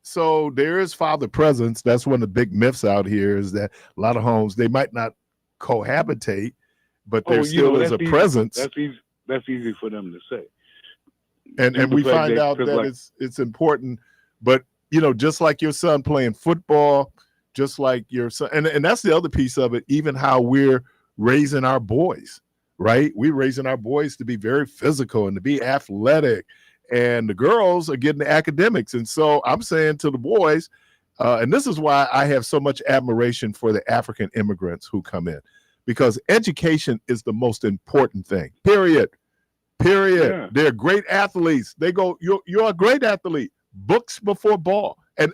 so there is father presence. That's one of the big myths out here, is that a lot of homes, they might not cohabitate, but there still is a presence. That's easy for them to say. And we find out that it's important. But, you know, just like your son playing football, just like your son, and that's the other piece of it, even how we're raising our boys, right? We're raising our boys to be very physical and to be athletic, and the girls are getting the academics. And so I'm saying to the boys, and this is why I have so much admiration for the African immigrants who come in, because education is the most important thing, period. Yeah. They're great athletes. They go, you're a great athlete. Books before ball, and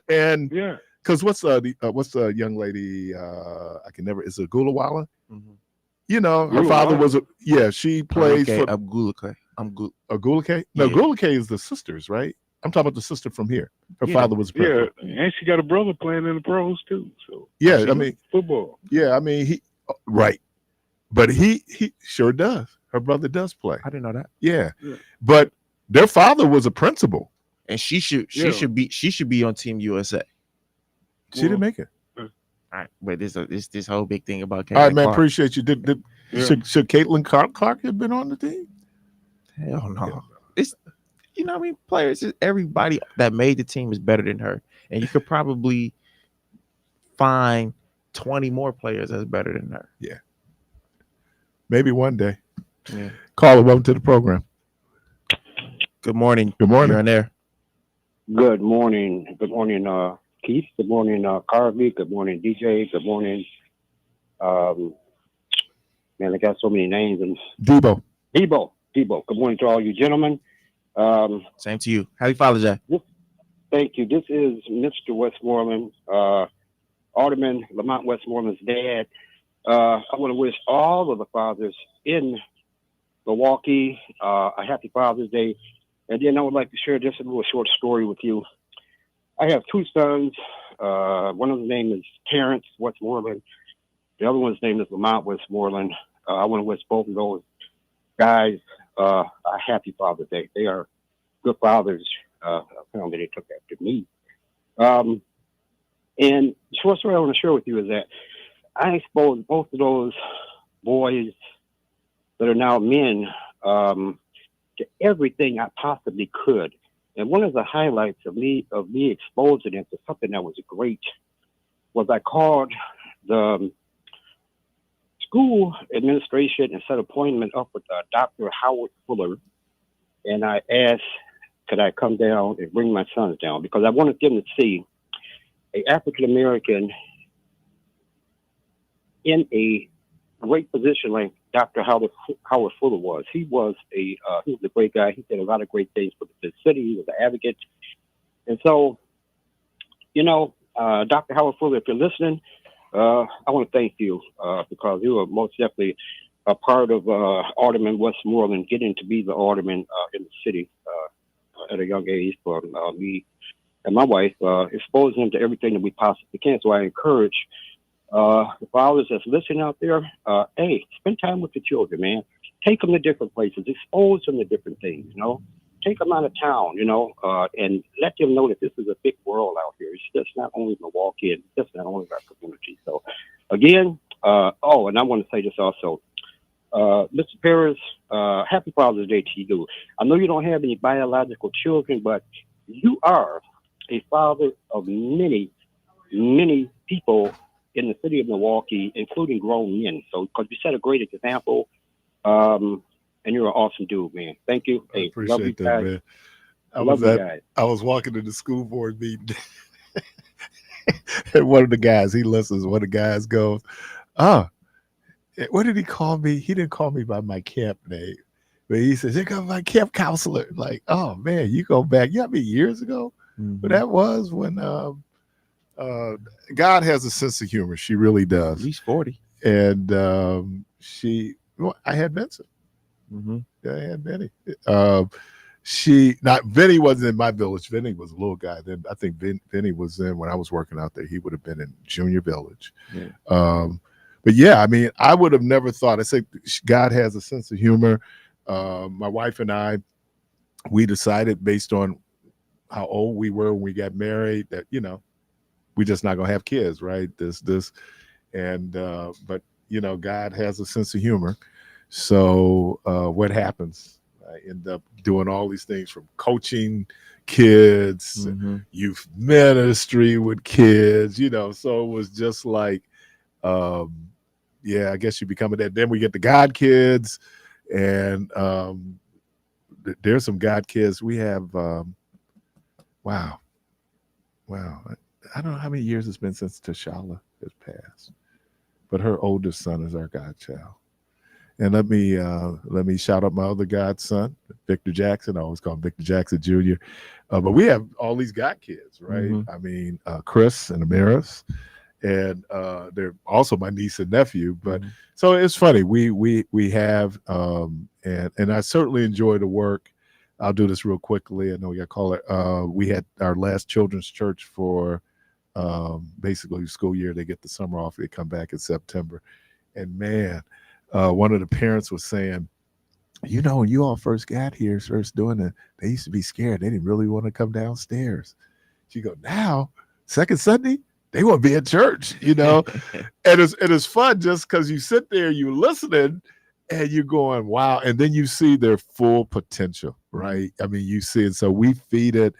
because what's the young lady? I can never. Is it Gulawala? You know, her father was she plays for Agulake. Agulake. No, Agulake is the sisters, right? I'm talking about the sister from here. Her father was and she got a brother playing in the pros too. So I mean football. Yeah, I mean he but he sure does. Her brother does play. I didn't know that. Yeah, but their father was a principal. And she should be on Team USA. She didn't make it. All right, but this whole big thing about Caitlin. All right, man. Clark. Appreciate you. Should Caitlin Clark have been on the team? Hell no. It's I mean, players. Everybody that made the team is better than her, and you could probably find 20 more players that's better than her. Maybe one day. Yeah. Caller, welcome to the program. Good morning. Good morning. You're on there. Good morning. Good morning, Keith. Good morning, Carvey. Good morning, DJ. Good morning. Man, I got so many names. And Debo. Debo. Good morning to all you gentlemen. Same to you. Happy Father's Day. Thank you. This is Mr. Westmoreland, Alderman Lamont Westmoreland's dad. I want to wish all of the fathers in Milwaukee a happy Father's Day. And then I would like to share just a little short story with you. I have two sons. One of them name is Terrence Westmoreland. The other one's name is Lamont Westmoreland. I want to wish both of those guys a happy Father's Day. They are good fathers. Apparently they took after me. And the short story I want to share with you is that I exposed both of those boys that are now men to everything I possibly could. And one of the highlights of me exposing them to something that was great was I called the school administration and set an appointment up with Dr. Howard Fuller. And I asked, could I come down and bring my sons down? Because I wanted them to see an African-American in a great position like Dr. Howard Fuller was. He was a great guy. He did a lot of great things for the city. He was an advocate. And so, Dr. Howard Fuller, if you're listening, I want to thank you because you were most definitely a part of Alderman Westmoreland getting to be the alderman in the city at a young age for me and my wife, exposing them to everything that we possibly can. So I encourage the fathers that's listening out there, hey, spend time with the children, man. Take them to different places, expose them to different things, Take them out of town, and let them know that this is a big world out here. It's just not only Milwaukee, it's just not only our community. So, again, and I want to say this also. Mr. Parris, happy Father's Day to you. I know you don't have any biological children, but you are a father of many, many people in the city of Milwaukee, including grown men. So, because you set a great example, and you're an awesome dude, man. Thank you. I Hey, appreciate love you that, guys. man. Guys. I was walking to the school board meeting, and one of the guys, he listens. One of the guys goes, what did he call me? He didn't call me by my camp name, but he says, here comes my camp counselor. Like, oh man, you go back. You know how many years ago? Mm-hmm. But that was when God has a sense of humor. She really does. At least 40. And I had Vincent. Mm-hmm. Yeah, I had Vinny. Vinny wasn't in my village. Vinny was a little guy then. I think Vinny was in when I was working out there. He would have been in junior village. Yeah. But yeah, I mean, I would have never thought. I say God has a sense of humor. My wife and I, we decided based on how old we were when we got married that, we're just not gonna have kids, right? But God has a sense of humor. So what happens? I end up doing all these things from coaching kids, youth ministry with kids, so it was just like, I guess you become a dad. Then we get the God kids, and there's some God kids. We have, wow. I don't know how many years it's been since Tashala has passed, but her oldest son is our godchild. And let me shout out my other godson, Victor Jackson. I always call him Victor Jackson Jr. But we have all these God kids, right? Mm-hmm. I mean, Chris and Amaris, and they're also my niece and nephew. But so it's funny. We have and I certainly enjoy the work. I'll do this real quickly. I know we got to call it. We had our last children's church for basically the school year. They get the summer off. They come back in September, and man. One of the parents was saying, when you all first got here, first doing it, they used to be scared. They didn't really want to come downstairs. She go, now, second Sunday, they want to be at church, and it's fun just because you sit there, you listening, and you're going, wow. And then you see their full potential, right? I mean, you see it. So we feed it.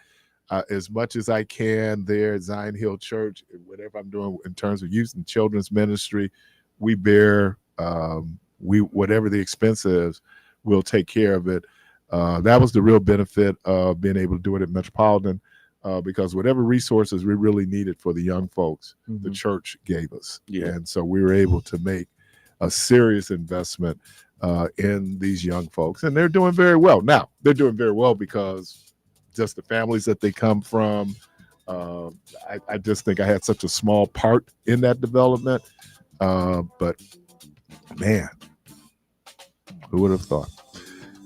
as much as I can there at Zion Hill Church, whatever I'm doing in terms of youth and children's ministry, we bear whatever the expense is, we'll take care of it. That was the real benefit of being able to do it at Metropolitan, because whatever resources we really needed for the young folks, the church gave us. Yeah. And so we were able to make a serious investment in these young folks, and they're doing very well. Now, they're doing very well because just the families that they come from. I just think I had such a small part in that development. But man, who would have thought?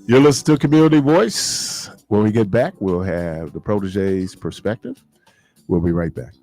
You're listening to Community Voice. When we get back, we'll have the Protege's perspective. We'll be right back.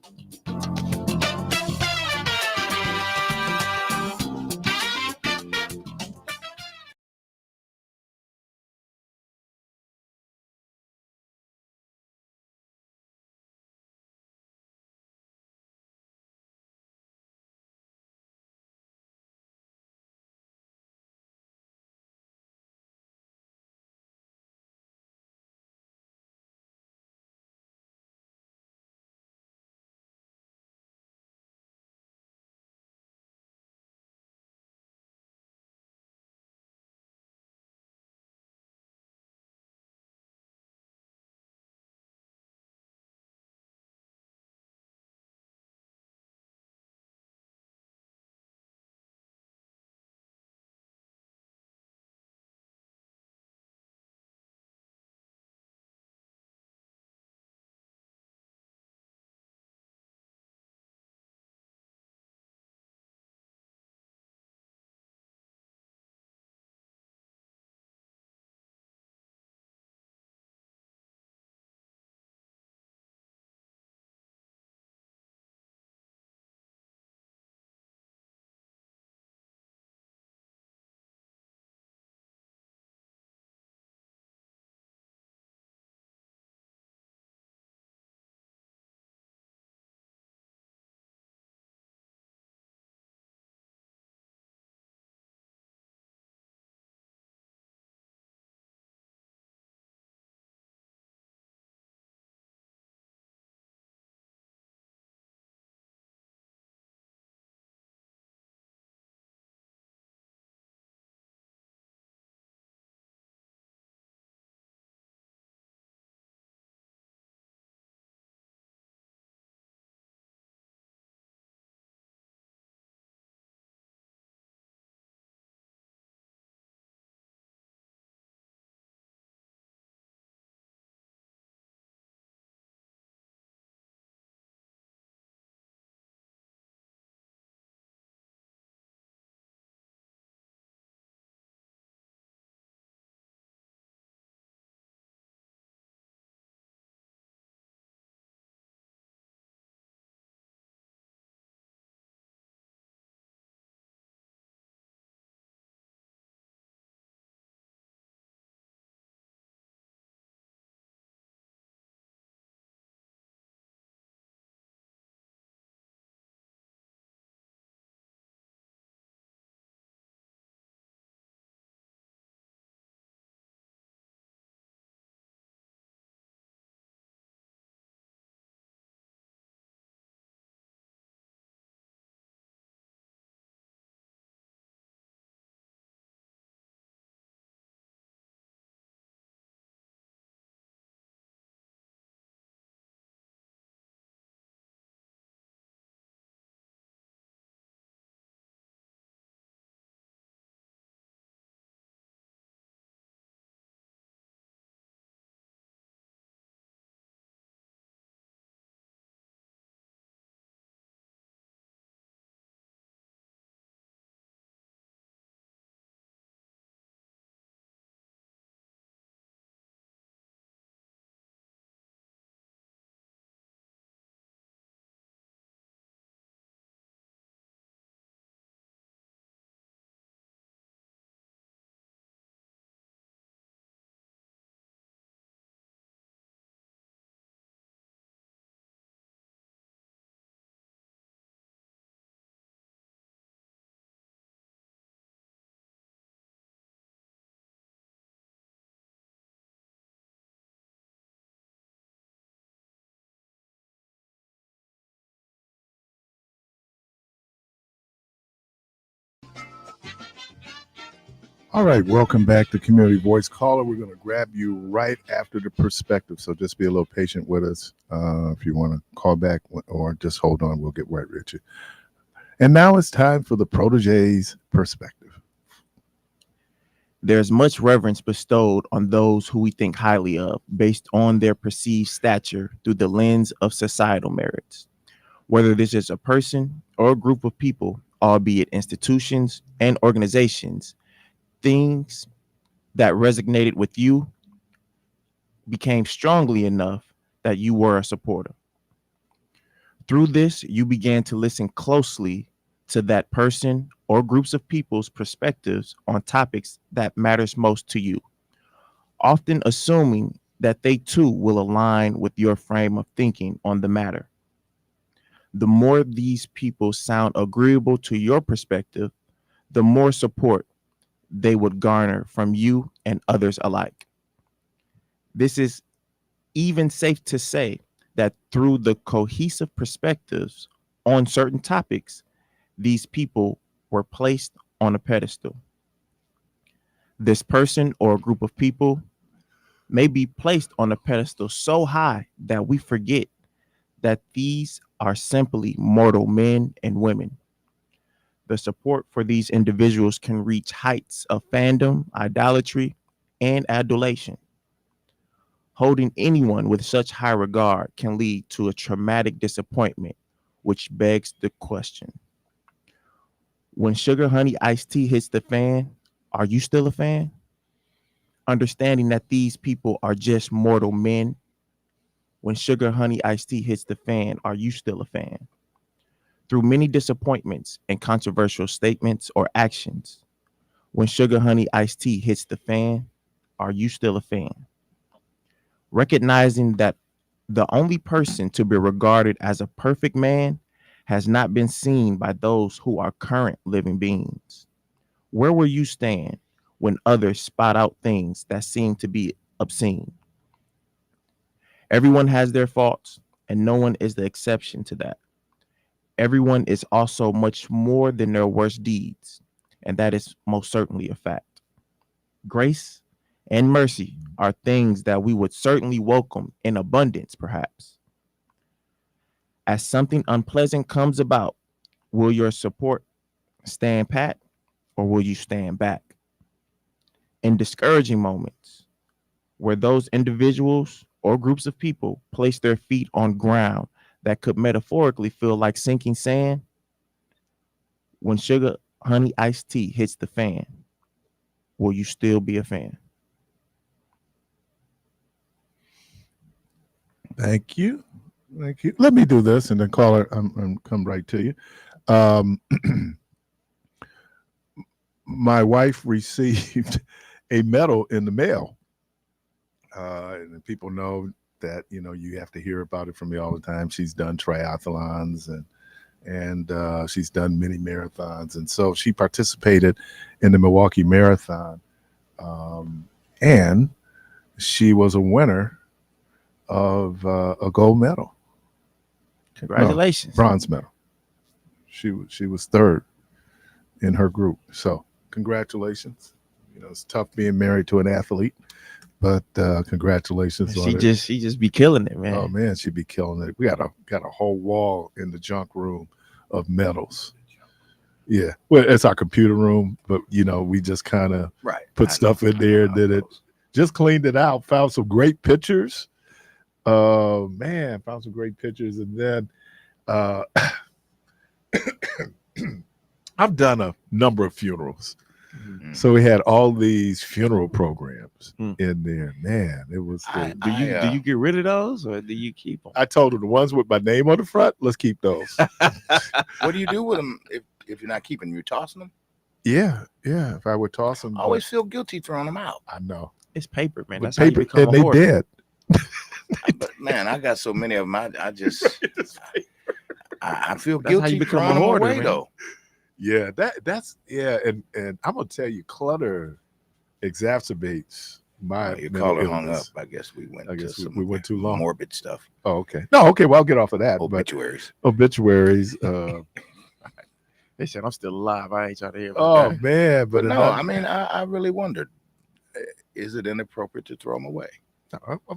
All right, welcome back to Community Voice Caller. We're going to grab you right after the perspective, so just be a little patient with us. If you want to call back or just hold on, we'll get right with you. And now it's time for the Protege's perspective. There's much reverence bestowed on those who we think highly of based on their perceived stature through the lens of societal merits. Whether this is a person or a group of people, albeit institutions and organizations, things that resonated with you became strongly enough that you were a supporter. Through this, you began to listen closely to that person or groups of people's perspectives on topics that matters most to you, often assuming that they too will align with your frame of thinking on the matter. The more these people sound agreeable to your perspective, the more support they would garner from you and others alike. This is even safe to say that through the cohesive perspectives on certain topics, these people were placed on a pedestal. This person or group of people may be placed on a pedestal so high that we forget that these are simply mortal men and women. The support for these individuals can reach heights of fandom, idolatry, and adulation. Holding anyone with such high regard can lead to a traumatic disappointment, which begs the question: when Sugar Honey Iced Tea hits the fan, are you still a fan? Understanding that these people are just mortal men. When Sugar Honey Iced Tea hits the fan, are you still a fan? Through many disappointments and controversial statements or actions, when Sugar Honey Iced Tea hits the fan, are you still a fan? Recognizing that the only person to be regarded as a perfect man has not been seen by those who are current living beings. Where will you stand when others spot out things that seem to be obscene? Everyone has their faults, and no one is the exception to that. Everyone is also much more than their worst deeds, and that is most certainly a fact. Grace and mercy are things that we would certainly welcome in abundance, perhaps. As something unpleasant comes about, will your support stand pat or will you stand back? In discouraging moments, where those individuals or groups of people place their feet on ground that could metaphorically feel like sinking sand, when Sugar Honey Iced Tea hits the fan, will you still be a fan? Thank you. Thank you. Let me do this and then caller, I'm come right to you. My wife received a medal in the mail. And people know that, you have to hear about it from me all the time. She's done triathlons and she's done many marathons. And so she participated in the Milwaukee Marathon. And she was a winner of a gold medal. Congratulations. No, bronze medal. She was third in her group. So congratulations. It's tough being married to an athlete, but congratulations. She just be killing it, man. Oh man, she'd be killing it. We got a whole wall in the junk room of medals. Yeah. Well, it's our computer room, but we just kind of put stuff in there, did it, just cleaned it out, found some great pictures. Found some great pictures. And then I've done a number of funerals. Mm-hmm. So we had all these funeral programs in there. Man, it was. Do you get rid of those or do you keep them? I told them the ones with my name on the front, let's keep those. What do you do with them if you're not keeping them? You tossing them? Yeah. If I would toss them, I always feel guilty throwing them out. I know. It's paper, man. That's paper, how you become and they dead. But man, I got so many of them. I just I feel that's guilty. How you become a hoarder, away, though. Yeah, that's and I'm gonna tell you, clutter exacerbates my. Your caller hung up. I guess we went. We went too long. Morbid stuff. Oh, okay. No, okay. Well, I'll get off of that. Obituaries. Obituaries. They said I'm still alive. I ain't trying to hear about Oh that. man, But but no, I mean, I really wondered, is it inappropriate to throw them away?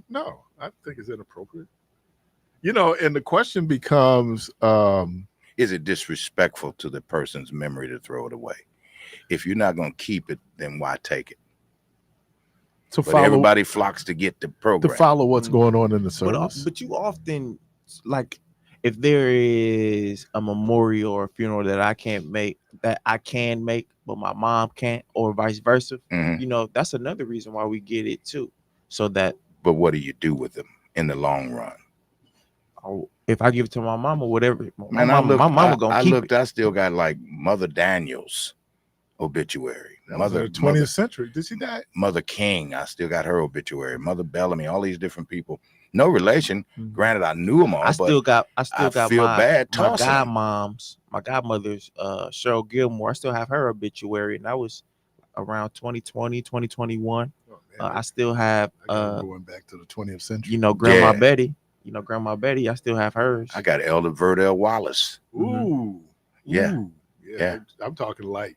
no, I think it's inappropriate. You know, and the question becomes, Is it disrespectful to the person's memory to throw it away? If you're not going to keep it, then why take it? to But follow everybody flocks to get the to program. follow what's going on in the But, service. but you often, like, if there is a memorial or a funeral that I can make, but my mom can't, or vice versa, Mhm. you know, that's another reason why we get it too. So that But what do you do with them in the long run? if I give it to my mama, whatever, my Man, mama gonna I keep looked, it. I still got like Mother Daniels obituary. That was in the 20th century. Did she die? Mother King, I still got her obituary. Mother Bellamy, all these different people. No relation. Granted, I knew them all, I still got feel bad my tossing them. my godmother's Cheryl Gilmore. I still have her obituary, and that was around 2020, 2021. Oh, man, I still have I got it going back to the 20th century. you know, Grandma Yeah. Betty. You know, Grandma Betty, I still have hers. I got Elder Verdell Wallace. Ooh, Yeah. ooh, Yeah. I'm talking like,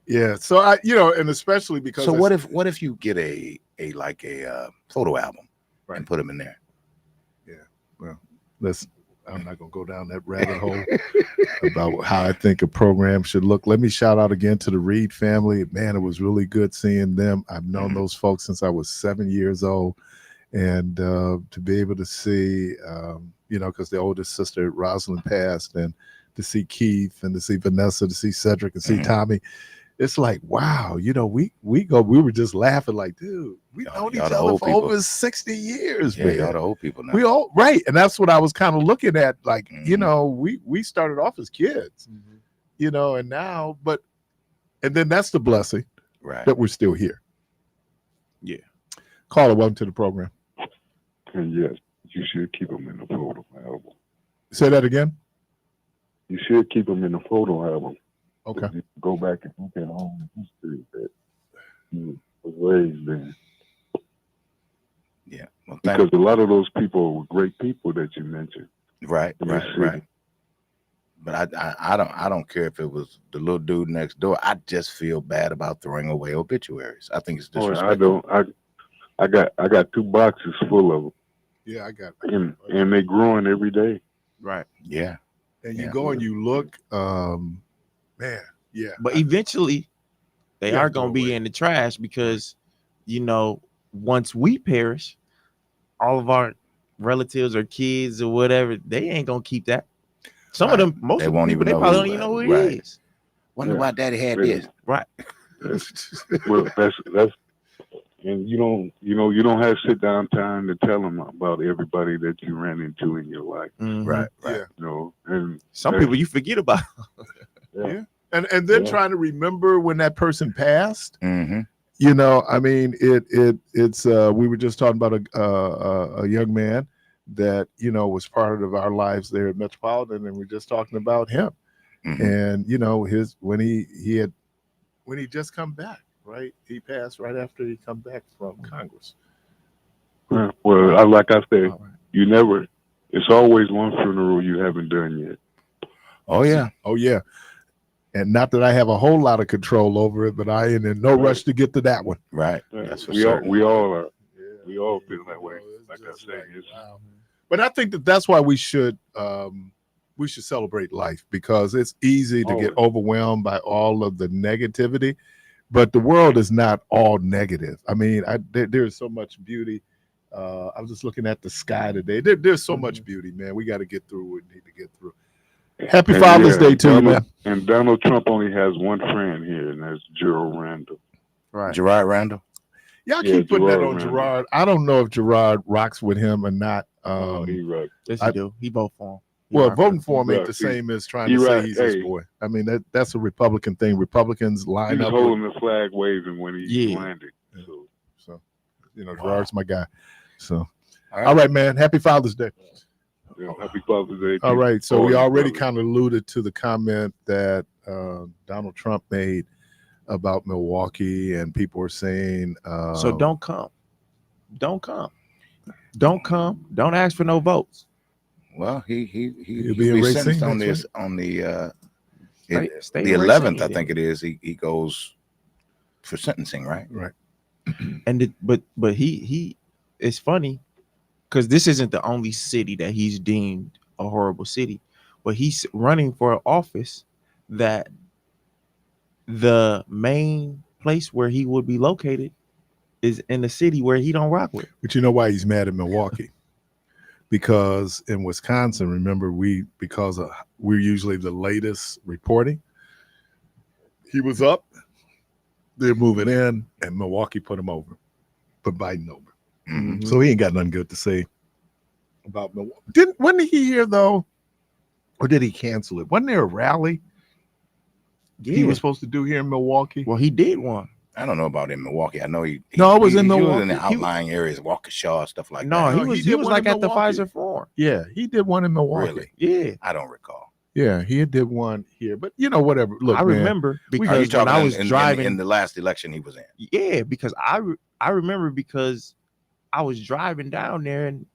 yeah. So I, you know, and especially because So what if you get a photo album Right. and put them in there? Well, I'm not gonna go down that rabbit hole about how I think a program should look. Let me shout out again to the Reed family. Man, it was really good seeing them. I've known those folks since I was 7 years old, and to be able to see, you know, because the oldest sister Rosalind passed, and to see Keith and to see Vanessa, to see Cedric and see Tommy. It's like, wow, you know, we were just laughing like, dude, we've known each y'all the other old for people. over 60 years, Yeah, man. y'all the old people now. We all right, and that's what I was kind of looking at. Like, you know, we started off as kids, you know, and now, and then that's the blessing, right, that we're still here. Yeah. Caller, welcome to the program. And yes, you should keep them in the photo album. Say that again. You should keep them in the photo album. Okay. You go back and look at all the history that you was raised in. Yeah. Well, Because a lot of those people were great people that you mentioned. Right. in the city. But I don't care if it was the little dude next door. I just feel bad about throwing away obituaries. I think it's Oh, disrespectful. I got 2 boxes full of them. Yeah, I got and they growing every day. Right. Yeah. And you go and you look, man, yeah. But eventually they Yeah, are gonna throw be away. in the trash because you know, once we perish, all of our relatives or kids or whatever, they ain't gonna keep that. Some of them, most They of the won't people, even they know probably who- don't even know who right. he is. Wonder why Daddy had Really? this. Right. Well, that's and you don't have sit down time to tell them about everybody that you ran into in your life. Mhm. Right. Yeah. You know, and Some people you forget about. Yeah. And then Yeah. trying to remember when that person passed. Mm-hmm. You know, I mean, it's we were just talking about a young man that, you know, was part of our lives there at Metropolitan, and we're just talking about him. Mhm. And you know, when he just come back, right? He passed right after he come back from Congress. well, like I said, All right. you never. It's always one funeral you haven't done yet. Oh yeah. Oh yeah. And not that I have a whole lot of control over it, but I am in no rush to get to that one. Right. That's for we certain. we all are. Yeah. We all feel that way. It's Like I just said, it's, wow. But I think that's why we should celebrate life, because it's easy to get overwhelmed by all of the negativity, but the world is not all negative. I mean, there's so much beauty. I was just looking at the sky today. There's so much beauty, man. We got to get through what we need to get through. Happy and Father's Day to you, Donald, man. And Donald Trump only has one friend here, and that's Gerald Randall. Right. Gerard Randall. Y'all Yeah, keep putting that Gerard on Randall. Gerard. I don't know if Gerard rocks with him or not. He right. Yes, he do. He vote for him. He Well, rock voting with for him ain't Right. the same as trying He to say right. he's his Hey. boy. I mean, that's a Republican thing. Republicans line He was up. holding the flag waving when he Yeah. landed. So, you know, Gerard's my guy. So, All all right, man. Happy Father's Day. Yeah, happy Father's Day. All to right. So all we you already brothers. kind of alluded to the comment that Donald Trump made about Milwaukee, and people were saying, So don't come. Don't come. Don't come. Don't ask for no votes. Well, he'll be in be Racine sentenced on next this on the State the racing 11th, I it think is. it is. He goes for sentencing, right? Right. And but he it's funny because this isn't the only city that he's deemed a horrible city, but he's running for an office that the main place where he would be located is in the city where he don't rock with. But you know why he's mad at Milwaukee? Because in Wisconsin, remember, because we're usually the latest reporting. He was up, they're moving in, and Milwaukee put him over, put Biden over. Mhm. So he ain't got nothing good to say about Milwaukee. Wasn't he here though, or did he cancel it? Wasn't there a rally he was supposed to do here in Milwaukee? Well, he did one. I don't know about in Milwaukee. I know No, it was in he was Milwaukee. in the He was- outlying areas, Waukesha, stuff like No, that. he did was one like in at the Milwaukee. Pfizer Forum. Yeah, he did one in Milwaukee. Really? Yeah, I don't recall. Yeah, he did one here, but whatever. Look, I man, remember Are you because when I talking was driving in the last election he was in? yeah, because I remember because I was driving down there and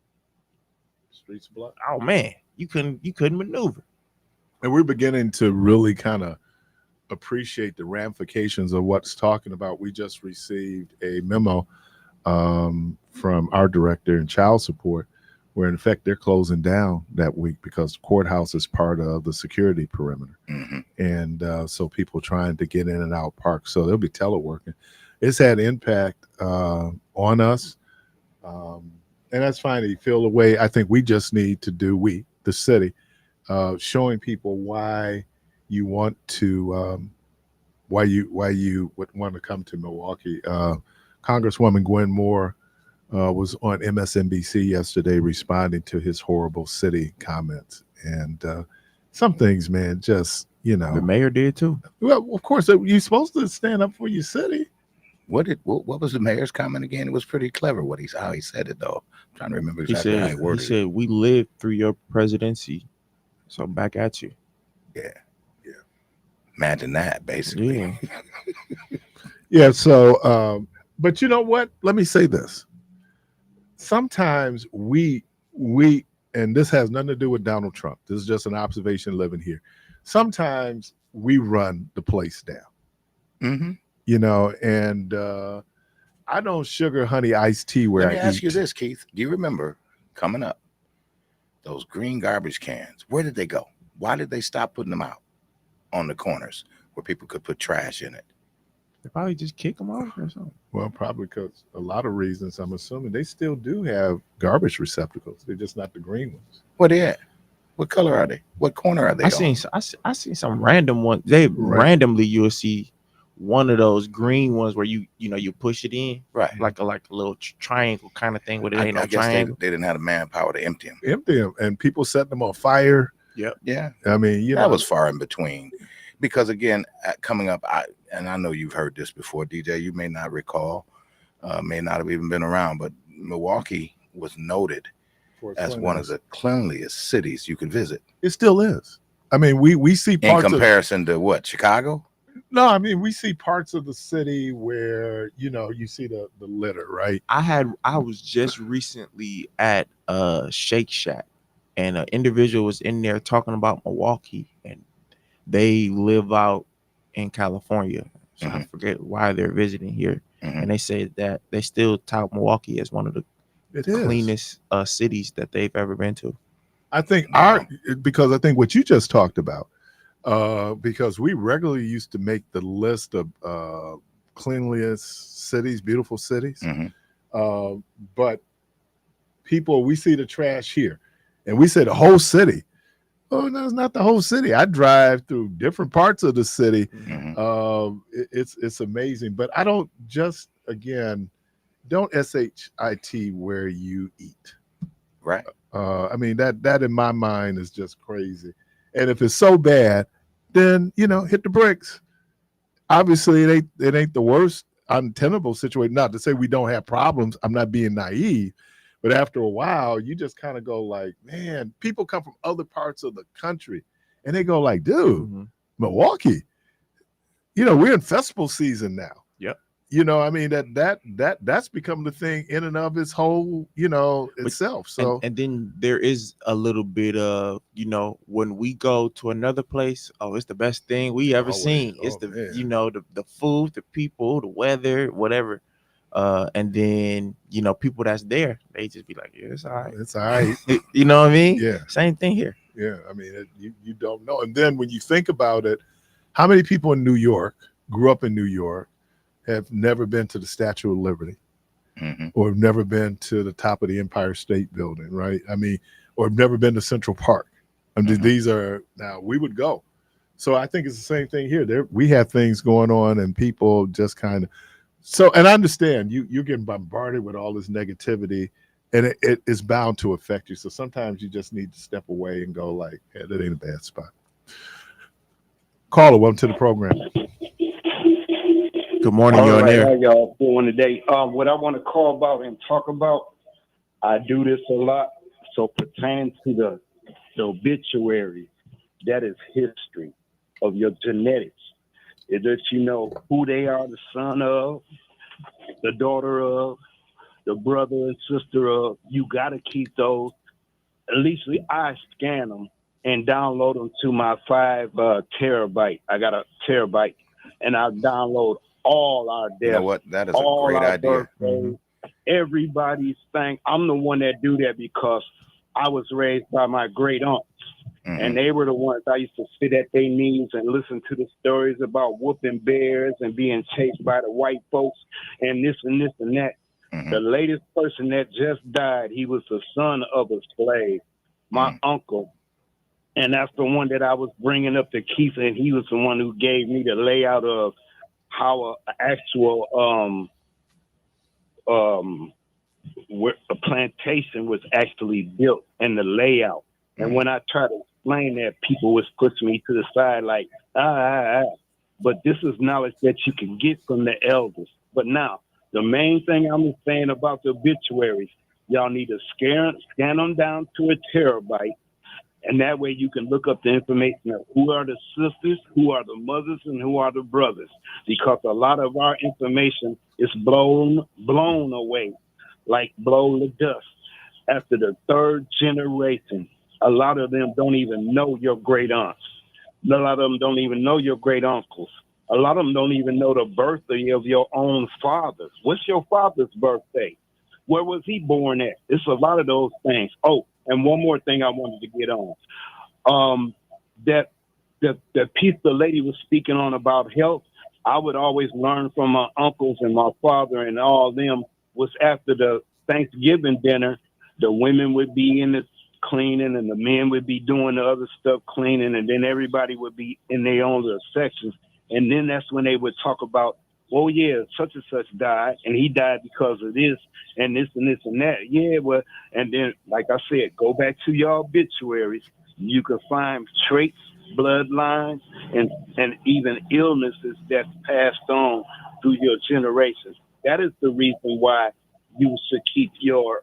streets blocked. oh man, you couldn't maneuver. And we're beginning to really kind of appreciate the ramifications of what's talking about. We just received a memo from our director in child support, where in effect they're closing down that week because the courthouse is part of the security perimeter. And so people trying to get in and out parks. So they'll be teleworking. It's had impact on us. And that's fine. You feel the way. I think we just need to do, the city, showing people why you want to, why you would want to come to Milwaukee. Congresswoman Gwen Moore was on MSNBC yesterday responding to his horrible city comments. And some things, man, just, The mayor did too. well, of course, you're supposed to stand up for your city. What was the mayor's comment again? It was pretty clever how he said it though. I'm trying to remember exactly how he He worded it. said, "We lived through your presidency, so back at you." Yeah. Imagine that, basically. Yeah. Yeah. So, but you know what? Let me say this. Sometimes we, and this has nothing to do with Donald Trump. This is just an observation living here. Sometimes we run the place down, and I don't sugar honey iced tea where Let me I ask eat. you this, Keith. Do you remember coming up, those green garbage cans? Where did they go? Why did they stop putting them out on the corners where people could put trash in it? They probably just kick them off or something. Well, probably because a lot of reasons. I'm assuming they still do have garbage receptacles. They're just not the green ones. Where they at? What color are they? What corner are they on? I seen some random one. They randomly you'll see one of those green ones where you push it in, right, like a little triangle kind of thing, where it ain't no I guess triangle. they didn't have the manpower to empty them. Empty them, and people set them on fire. Yep. Yeah. I mean, that was far in between, because again, coming up, I know you've heard this before, DJ. You may not recall, may not have even been around, but Milwaukee was noted as one of the cleanliest cities you could visit. It still is. I mean, we see parts in comparison to what, Chicago? No, I mean, we see parts of the city where you see the litter, right? I was just recently at Shake Shack, and an individual was in there talking about Milwaukee, and they live out in California. So I forget why they're visiting here, and they said that they still tout Milwaukee as one of the cleanest cities that they've ever been to. I think because I think what you just talked about, because we regularly used to make the list of cleanliest cities, beautiful cities, but we see the trash here, and we say the whole city. Oh, no, it's not the whole city. I drive through different parts of the city. It's amazing, but I don't don't SHIT where you eat. Right. I mean, that in my mind is just crazy. And if it's so bad, then hit the bricks. Obviously, it ain't the worst untenable situation. Not to say we don't have problems. I'm not being naive, but after a while, you just kind of go like, man, people come from other parts of the country, and they go like, dude, Milwaukee, we're in festival season now. Yep. you know, I mean that's become the thing in and of its whole, you know, itself. So and then there is a little bit of, you know, when we go to another place, oh, it's the best thing we ever Always. seen. It's Oh, the man. you know, the food, the people, the weather, whatever. And then, you know, people that's there, they just be like, yeah, it's all right. It's all right. You know what I mean? Yeah. Same thing here. Yeah, I mean, you don't know. And then when you think about it, how many people in New York grew up in New York have never been to the Statue of Liberty, or have never been to the top of the Empire State Building, right? I mean, or have never been to Central Park. I mean, these are, now we would go. So I think it's the same thing here. There, we have things going on, and people just kind of. So, and I understand you're getting bombarded with all this negativity, and it is bound to affect you. So sometimes you just need to step away and go like, yeah, that ain't a bad spot. Caller, welcome to the program. Good morning, All you're on right, air. how y'all doing today? What I want to call about and talk about, I do this a lot. So pertaining to the obituary, that is history of your genetics. It lets you know who they are, the son of, the daughter of, the brother and sister of. You got to keep those. At least I scan them and download them to my 5 terabyte. I got a terabyte, and I download all our deaths. You know what? That is a all great our idea. birthdays, everybody's thing. I'm the one that do that because I was raised by my great aunts, and they were the ones I used to sit at their knees and listen to the stories about whooping bears and being chased by the white folks and this and this and that. The latest person that just died, he was the son of a slave, my uncle. And that's the one that I was bringing up to Keith, and he was the one who gave me the layout of how an actual where a plantation was actually built and the layout. And when I try to explain that, people was pushing me to the side like, But this is knowledge that you can get from the elders. But now, the main thing I'm saying about the obituaries, y'all need to scan them down to a terabyte. And that way you can look up the information of who are the sisters, who are the mothers, and who are the brothers. Because a lot of our information is blown away, like blow the dust. After the 3rd generation, a lot of them don't even know your great aunts. A lot of them don't even know your great uncles. A lot of them don't even know the birthday of your own fathers. What's your father's birthday? Where was he born at? It's a lot of those things. Oh, and one more thing I wanted to get on. That piece the lady was speaking on about health, I would always learn from my uncles and my father and all them was after the Thanksgiving dinner, the women would be in the cleaning and the men would be doing the other stuff cleaning, and then everybody would be in their own little sections. And then that's when they would talk about, oh yeah, such and such died, and he died because of this and this and this and that. Yeah, well, and then, like I said, go back to your obituaries. You can find traits, bloodlines, and even illnesses that's passed on through your generations. That is the reason why you should keep your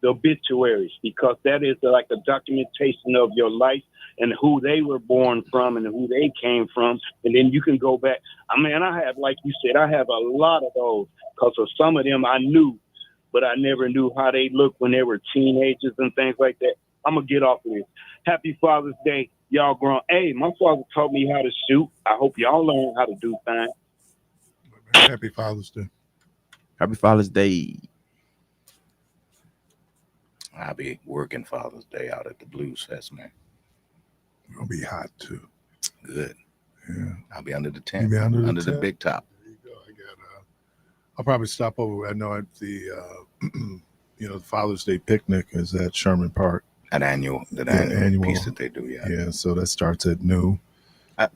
the obituaries, because that is like a documentation of your life and who they were born from and who they came from. And then you can go back. I mean, I have, like you said, I have a lot of those because of some of them I knew, but I never knew how they looked when they were teenagers and things like that. I'm going to get off of this. Happy Father's Day. Y'all grown. Hey, my father taught me how to shoot. I hope y'all learn how to do things. Happy Father's Day. Happy Father's Day. I'll be working Father's Day out at the Blues Fest, man. It'll be hot too. Good. Yeah. I'll be under the tent. You be under the the tent? big top. There you go. I'll probably stop over. I know at the the Father's Day picnic is at Sherman Park. That annual piece that they do, yeah. Yeah, so that starts at noon.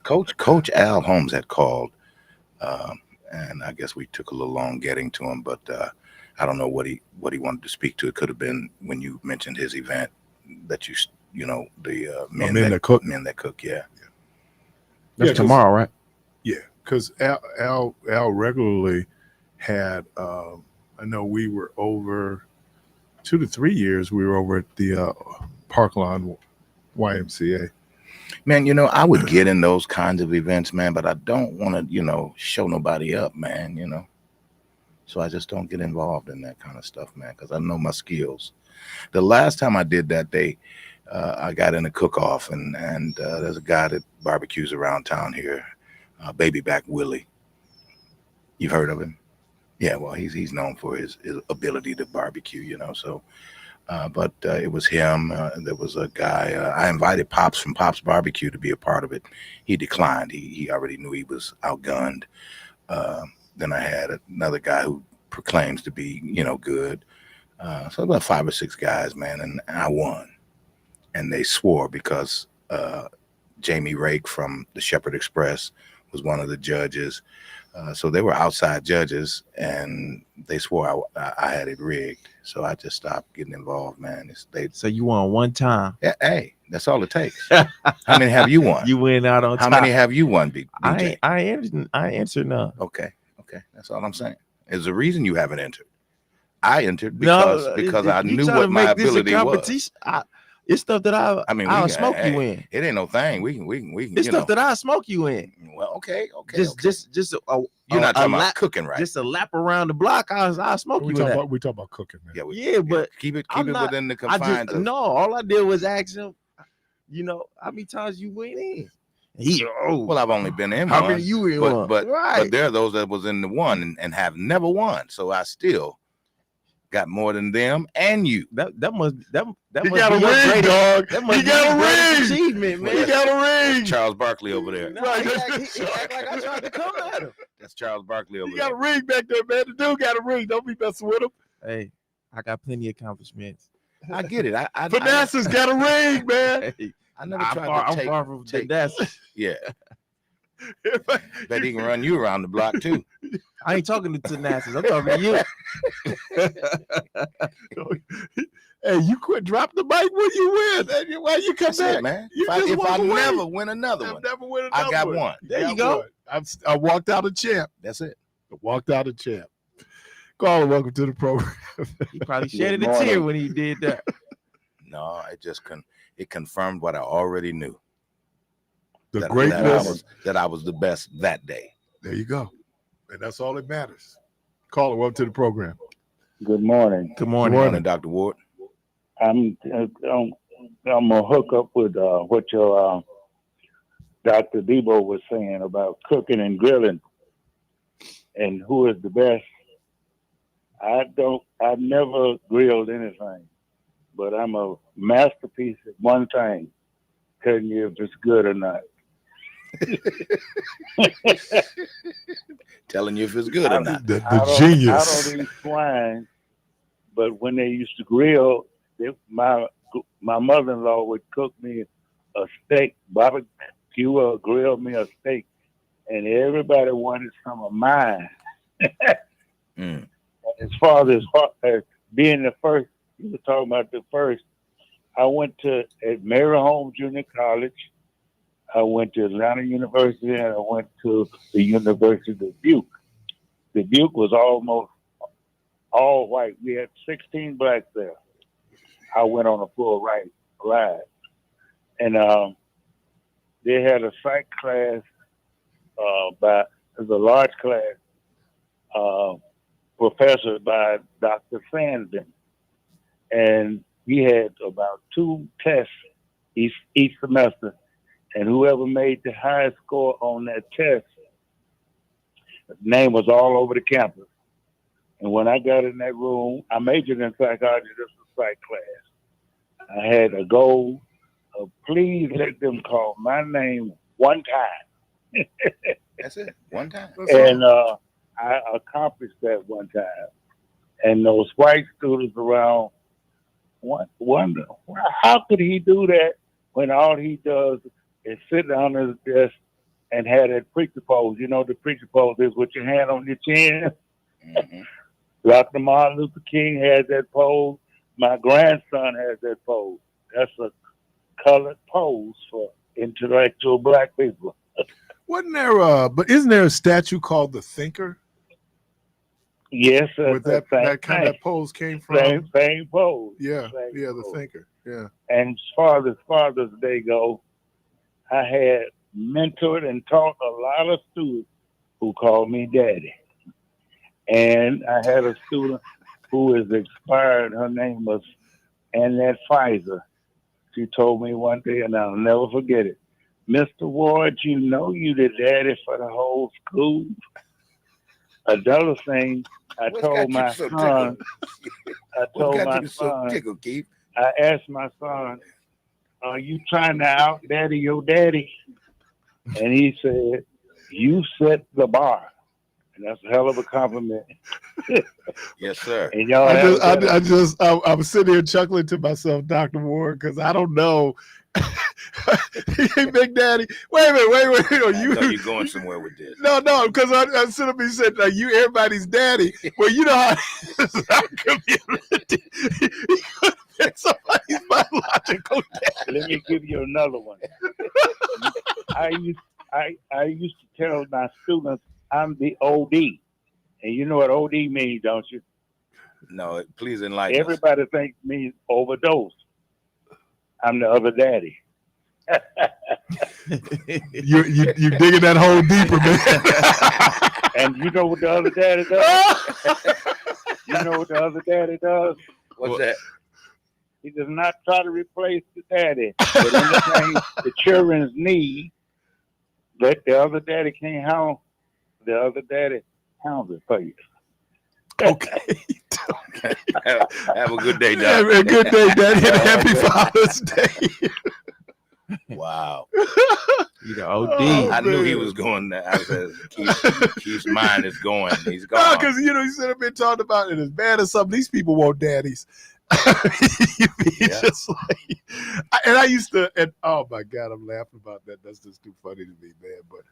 Coach Al Holmes had called, and I guess we took a little long getting to him, but I don't know what he wanted to speak to. It could have been when you mentioned his event that the men that cook, yeah. That's tomorrow, right? Yeah, because Al regularly had. I know we were over 2 to 3 years. We were over at the Parkland YMCA. Man, I would get in those kinds of events, man, but I don't want to, show nobody up, man. So I just don't get involved in that kind of stuff, man, because I know my skills. The last time I did that, I got in a cook-off, and there's a guy that barbecues around town here, Baby Back Willie. You've heard of him? Yeah, well, he's known for his ability to barbecue, so. But it was him. There was a guy. I invited Pops from Pops Barbecue to be a part of it. He declined. He already knew he was outgunned. Then I had another guy who proclaims to be, good. So about 5 or 6 guys, man, and I won. And they swore because Jamie Rake from the Shepherd Express was one of the judges. So they were outside judges, and they swore I had it rigged. So I just stopped getting involved, man. So you won one time. Yeah, hey, that's all it takes. How many have you won? You went out on How top. many have you won, BJ? I answered none. Okay. That's all I'm saying. There's a reason you haven't entered. I entered because I knew what my ability was. It's stuff that I'll smoke you in. It ain't no thing. We can. It's stuff that I'll smoke you in. Well, okay. Just You're not talking about cooking, right? Just a lap around the block. I'll smoke you in. We talk about cooking, man. Yeah, but keep it within the confines. No, all I did was ask him. How many times you went in? Well, I've only been in how one. Many you in one? But Right. there are those that was in the one and have never won. So I still got more than them and you. That must He must got be a your ring, greatest- dog. That must He be got your a greatest ring. achievement, man. He got a ring. Charles Barkley over there. Nah, he act like I tried to come at him. That's Charles Barkley over He there. got a ring back there, man. The dude got a ring. Don't be messing with him. Hey, I got plenty of accomplishments. I get it. I Vanessa's got a ring, man. Hey, I never I'm tried to far from take. Vanessa. Yeah. Bet he can run you around the block too. I ain't talking to Tenacity. I'm talking to you. Hey, you quit. Drop the mic when you win. And why you come That's back, it, man. You If just I walk away. never win another I've one, never win I another got one. one. There you Got go. one. I walked out a champ. That's it. I walked out a champ. Caller, welcome to the program. He probably shedded a tear when he did that. No, it confirmed what I already knew. The that greatness. I was the best that day. There you go. And that's all that matters. Caller, welcome to the program. Good morning. Good morning. Good morning, Dr. Ward. I'm gonna hook up with what your Dr. Debo was saying about cooking and grilling, and who is the best. I've never grilled anything, but I'm a masterpiece at one thing, telling you if it's good or not. Telling you if it's good or not. The genius. I don't eat swine, but when they used to grill, my mother-in-law would cook me a steak, barbecue or grill me a steak, and everybody wanted some of mine. As far as being the first, you were talking about the first. I went at Mary Holmes Junior College. I went to Atlanta University, and I went to the University of Dubuque. Dubuque was almost all white. We had 16 blacks there. I went on a full ride. And they had a psych class it was a large class professor by Dr. Sandin. And he had about 2 tests each semester. And whoever made the highest score on that test, his name was all over the campus. And when I got in that room, I majored in psychology. This was psych class. I had a goal of please let them call my name one time. That's it. One time. And I accomplished that one time. And those white students around wonder, how could he do that when all he does is sit down at his desk and have that preacher pose? You know, the preacher pose is with your hand on your chin. Mm-hmm. Dr. Martin Luther King has that pose. My grandson has that pose. That's a colored pose for intellectual black people. Wasn't there but isn't there a statue called the Thinker? Yes, Where that kind of pose came from? Same pose. Yeah, Same the pose. Thinker. Yeah. And as far as Father's Day go, I had mentored and taught a lot of students who called me daddy. And I had a student who is expired. Her name was Annette Pfizer. She told me one day, and I'll never forget it. Mr. Ward, you know you the daddy for the whole school. Another thing, I told my son, Keith? I asked my son, are you trying to out daddy your daddy? And he said, you set the bar. And that's a hell of a compliment. Yes, sir. And y'all I'm sitting here chuckling to myself, Dr. Ward, because I don't know. Hey, Big Daddy. Wait a minute. I know you're going somewhere with this. No, because I should have been said, you everybody's daddy. Well, you know how it is in our community. He could have been somebody's biological daddy. Let me give you another one. I used to tell my students I'm the OD. And you know what OD means, don't you? No, please enlighten us. Everybody thinks it means overdose. I'm the other daddy. you digging that hole deeper, man. And you know what the other daddy does? You know what the other daddy does? What's that? He does not try to replace the daddy. But anything the children's need that the other daddy can't handle, the other daddy handles it for you. Okay. Have a good day, Doc. Have a good day, Daddy. And happy Father's Day. Wow. You the OD. I knew he was going there. I said, Keith's mind is going. He's gone. No, because you should have been talking about it as bad as something. These people want daddies. Just like, and I used to, and oh my God, I'm laughing about that. That's just too funny to me, man. But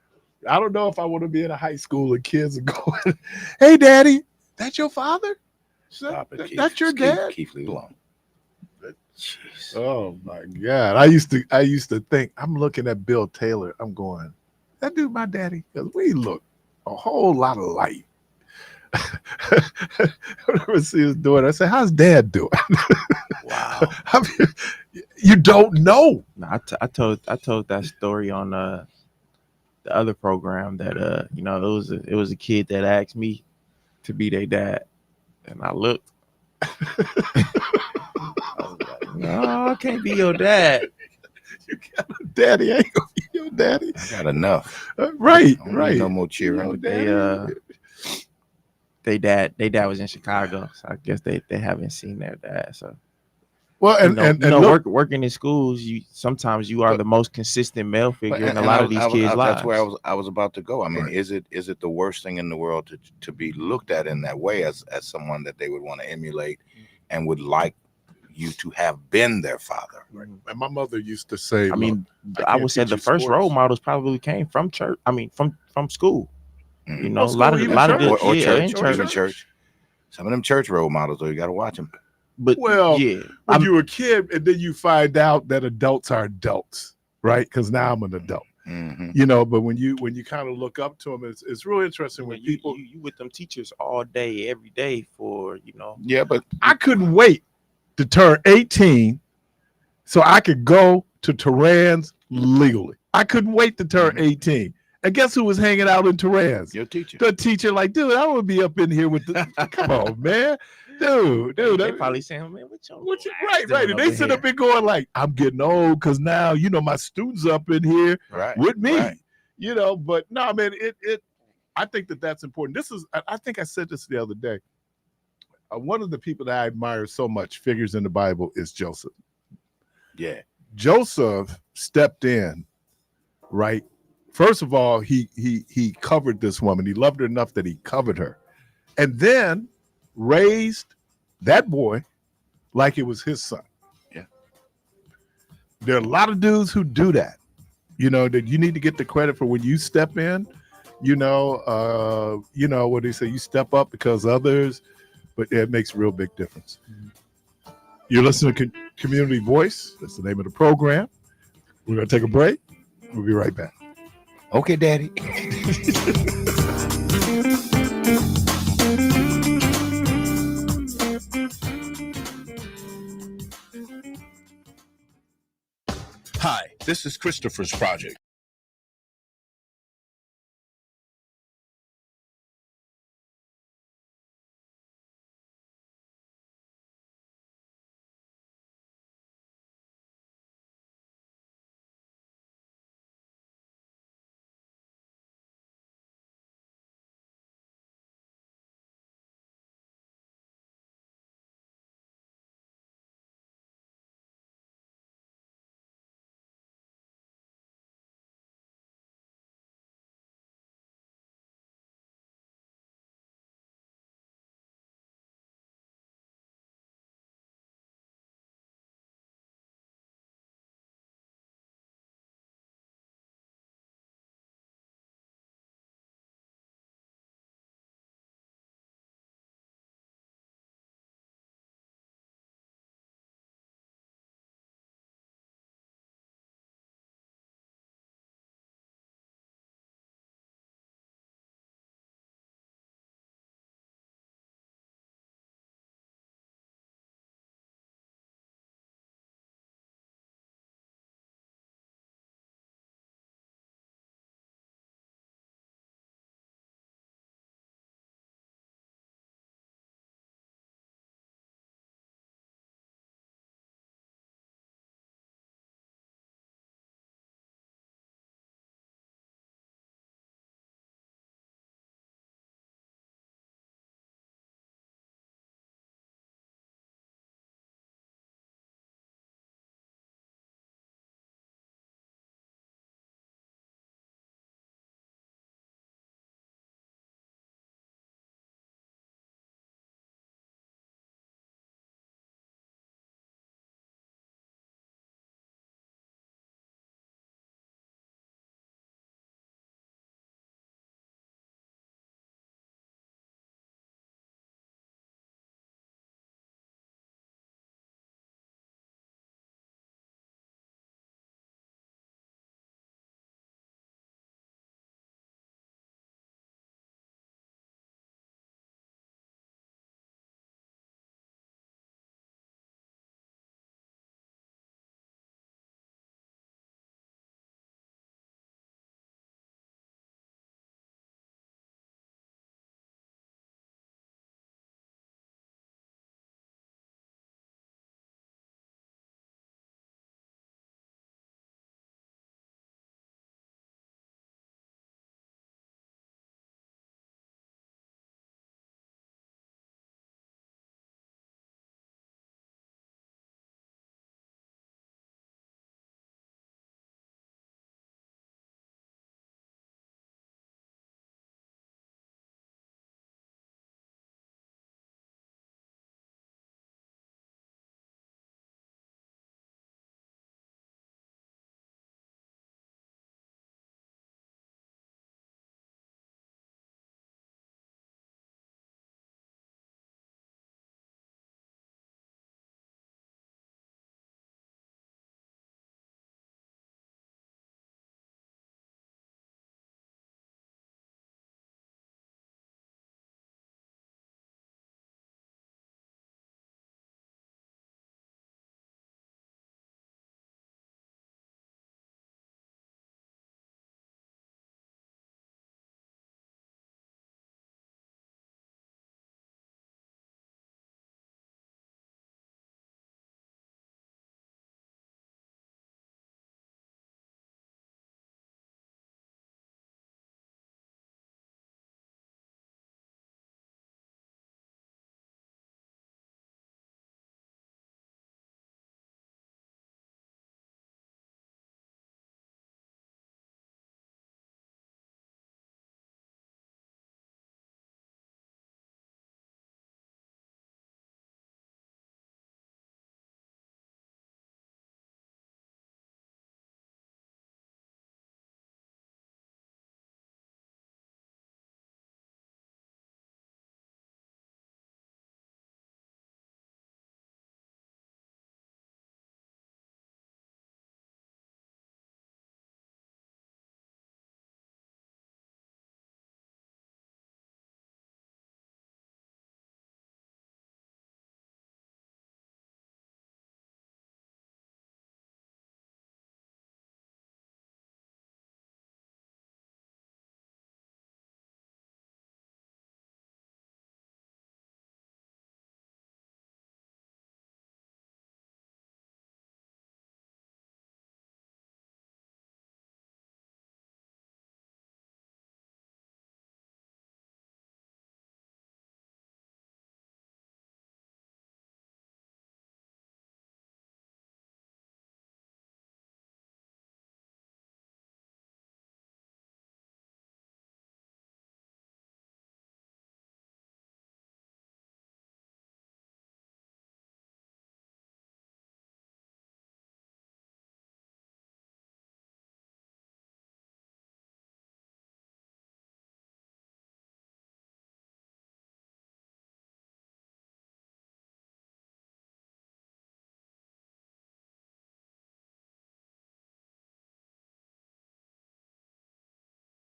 I don't know if I want to be in a high school and kids are going, hey, Daddy, that's your father? Stop it, Keith. That's your dad? Keith, leave alone. Jeez. Oh my God. I used to think, I'm looking at Bill Taylor. I'm that dude my daddy? Because we look a whole lot alike. I never see his daughter. I say, how's Dad doing? Wow. You don't know. No, I told that story on the other program that it was a kid that asked me to be their dad, and I looked. I was like, no, I can't be your dad. You got a daddy. I ain't gonna be your daddy. I got enough. Right. No more cheering. They dad was in Chicago, so I guess they haven't seen their dad. So well, working in schools, sometimes you are the most consistent male figure in a lot of these kids' lives. That's where I was about to go. I mean, is it the worst thing in the world to be looked at in that way as someone that they would want to emulate and would like you to have been their father? Right. And my mother used to say, I would say the first role models probably came from church. I mean, from school. Mm-hmm. You know, a lot of the church. Some of them church role models, though, you got to watch them. But when you were a kid, and then you find out that adults are adults, right? Because now I'm an adult. Mm-hmm. But when you kind of look up to them, it's really interesting when people you with them teachers all day, every day for Yeah, but I couldn't wait to turn 18 so I could go to Tehran's legally. I couldn't wait to turn 18. And guess who was hanging out in Tehran's? Your teacher. The teacher, like, dude, I want to be up in here with the. Come on, man, dude. They probably saying, man, what you right. And they sit up and going like, I'm getting old because now my students up in here with me. Right. But no, man, I think that's important. I think I said this the other day. One of the people that I admire so much, figures in the Bible, is Joseph. Yeah. Joseph stepped in, right? First of all, he covered this woman. He loved her enough that he covered her, and then raised that boy like it was his son. Yeah. There are a lot of dudes who do that. That you need to get the credit for when you step in. What they say, you step up because others, but it makes a real big difference. You're listening to Community Voice. That's the name of the program. We're gonna take a break. We'll be right back. Okay, Daddy. Hi, this is Christopher's Project.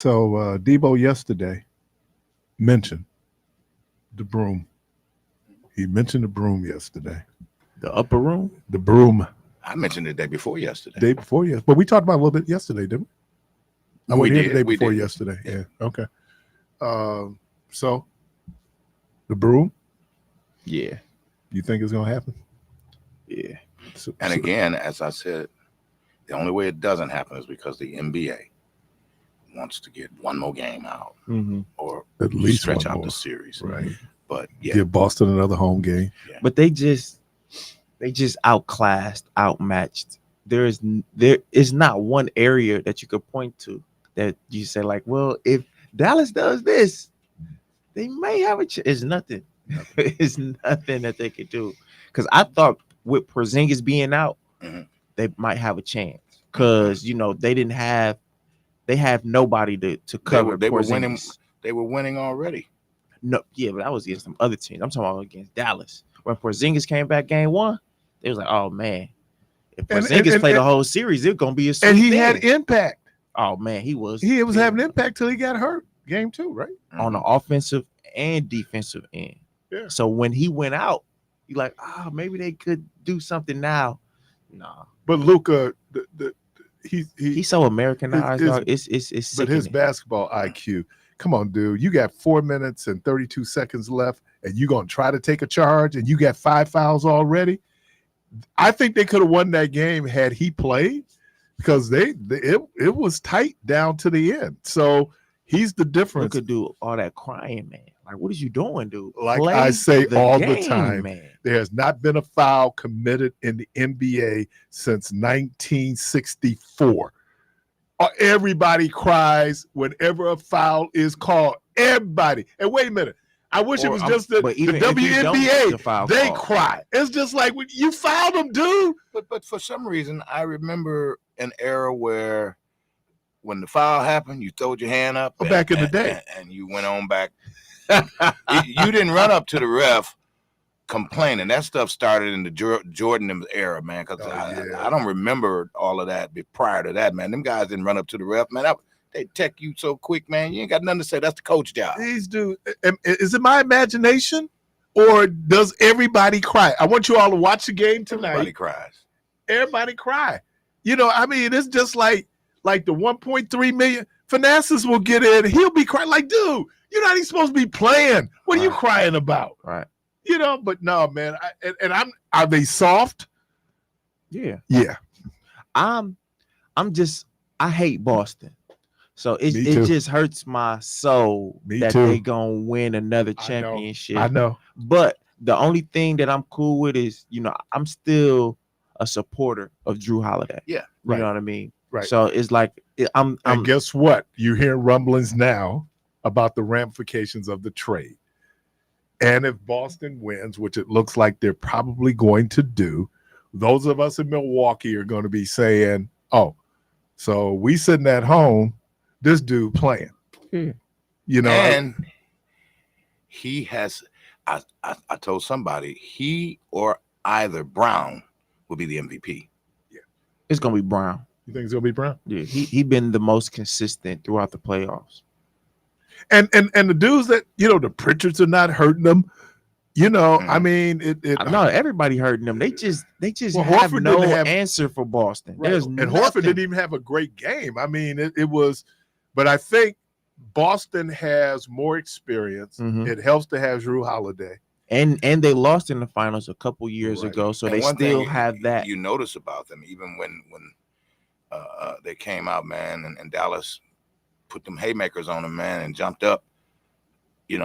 So Debo yesterday mentioned the broom. He mentioned the broom yesterday. The upper room? The broom. I mentioned it the day before yesterday. Day before yesterday. But we talked about it a little bit yesterday, didn't we? We did did. the day We before did. yesterday. Yeah. Okay. So the broom, Yeah. you think it's gonna happen? Yeah. And again, as I said, the only way it doesn't happen is because the NBA wants to get one more game out or at least stretch one out more. the series. Right. But yeah, Give Boston another home game. Yeah. But they just outclassed, outmatched. There is not one area that you could point to that you say like, well, if Dallas does this, they may have a chance. It's nothing. It's nothing that they could do. Because I thought with Porzingis being out, they might have a chance. Because they have nobody to cover. they were Porzingis. winning. They were winning already. No, yeah, but that was against some other teams. I'm talking about against Dallas. When Porzingis came back game one, they was like, oh man, if Porzingis played the whole series, it's gonna be a sweet And he thing. had impact. Oh man, he was having impact till he got hurt. Game 2, right? On the offensive and defensive end. Yeah. So when he went out, you like, maybe they could do something now. Nah. But Luka, he's so Americanized, dog. It's but sickening. his basketball IQ. Come on, dude. You got 4 minutes and 32 seconds left, and you're gonna try to take a charge, and you got 5 fouls already. I think they could have won that game had he played, because it was tight down to the end. So he's the difference. Luka do all that crying, man. Like, what is you doing, dude? Like Play I say all the game, time, man. there has not been a foul committed in the NBA since 1964. Everybody cries whenever a foul is called. Everybody. And wait a minute. I wish it was just the WNBA. They cry. It's just like when you fouled them, dude. But for some reason, I remember an era where when the foul happened, you throwed your hand up. Back in the day. And you went on back. You didn't run up to the ref complaining. That stuff started in the Jordan era, man, because I don't remember all of that prior to that, man. Them guys didn't run up to the ref, man. They tech you so quick, man. You ain't got nothing to say. That's the coach job. These dudes, is it my imagination or does everybody cry? I want you all to watch the game tonight. Everybody cries. Everybody cry. I mean, it's just like the 1.3 million. Finances will get in. He'll be crying like, dude, you're not even supposed to be playing. What are you crying about? Right. But no, man. Are they soft? Yeah. Yeah. I hate Boston. So it just hurts my soul that they gonna win another championship. I know. But the only thing that I'm cool with is, I'm still a supporter of Drew Holiday. Yeah. You know what I mean? Right. So it's like I'm and guess what? You hear rumblings now about the ramifications of the trade. And if Boston wins, which it looks like they're probably going to do, those of us in Milwaukee are going to be saying, oh, so we sitting at home, this dude playing. Yeah. And he has, I told somebody, he or either Brown will be the MVP. Yeah. It's going to be Brown. You think it's going to be Brown? Yeah. He been the most consistent throughout the playoffs. And the dudes that, the Pritchards are not hurting them. I mean, no, everybody hurting them. They just well, have Horford no didn't have answer for Boston. Right. There's and Horford didn't even have a great game. I mean, it was, but I think Boston has more experience. It helps to have Drew Holiday. And they lost in the finals a couple years ago, so they still have that. You notice about them, even when they came out, man, and Dallas put them haymakers on them, man, and jumped up. They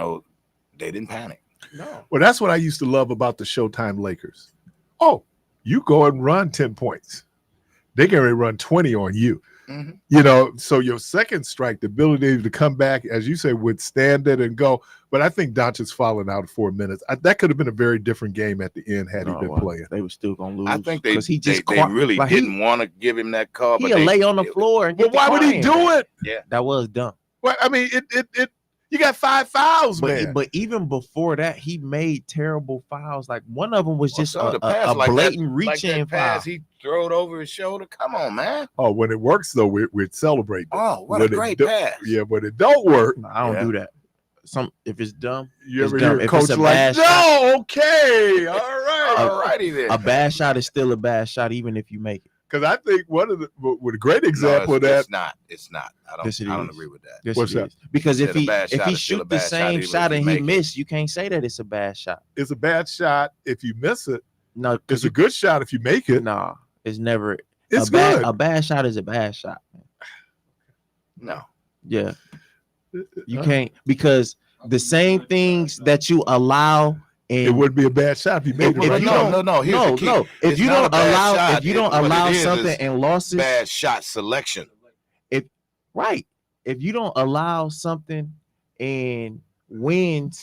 didn't panic. No. Well, that's what I used to love about the Showtime Lakers. Oh, you go and run 10 points. They're going to run 20 on you. So your second strike, the ability to come back, as you say, withstand it and go. But I think Doncic's falling out of 4 minutes. That could have been a very different game at the end had he been playing. They were still going to lose. I think they really like didn't want to give him that call. He'll lay on the floor. And well, why would he do it? Yeah, that was dumb. Well, I mean, it. You got 5 fouls, man. But even before that, he made terrible fouls. Like one of them was just a like blatant that, reach-in like foul. He throw it over his shoulder. Come on, man. Oh, when it works though, we'd celebrate that. Oh, what When a it great do- pass. Yeah, when it don't work, No, I don't Yeah. do that. If it's dumb, you it's ever dumb. hear a If coach it's a like, bad "No, shot, okay, all right." All righty then. a bad shot is still a bad shot, even if you make it. Because I think one of with a great No, example of that. it's not. It's not. I Yes, it don't is. agree with that. Yes, What's it that? is. Because if Said a he bad shot is still a shoot the bad shot, same even if shot you and he make it. missed, you can't say that it's a bad shot. It's a bad shot if you miss it. No, It's a good shot if you make it. nah, it's never. It's a good. bad. A bad shot is a bad shot. No. Yeah, you can't, because the same things that you allow It in. wouldn't be a bad shot if you made it If right. you no, don't- no. Here's no, the key. no. If It's you not a don't bad allow, shot. if you don't What it allow is something in losses, bad shot selection. right? If you don't allow something in wins,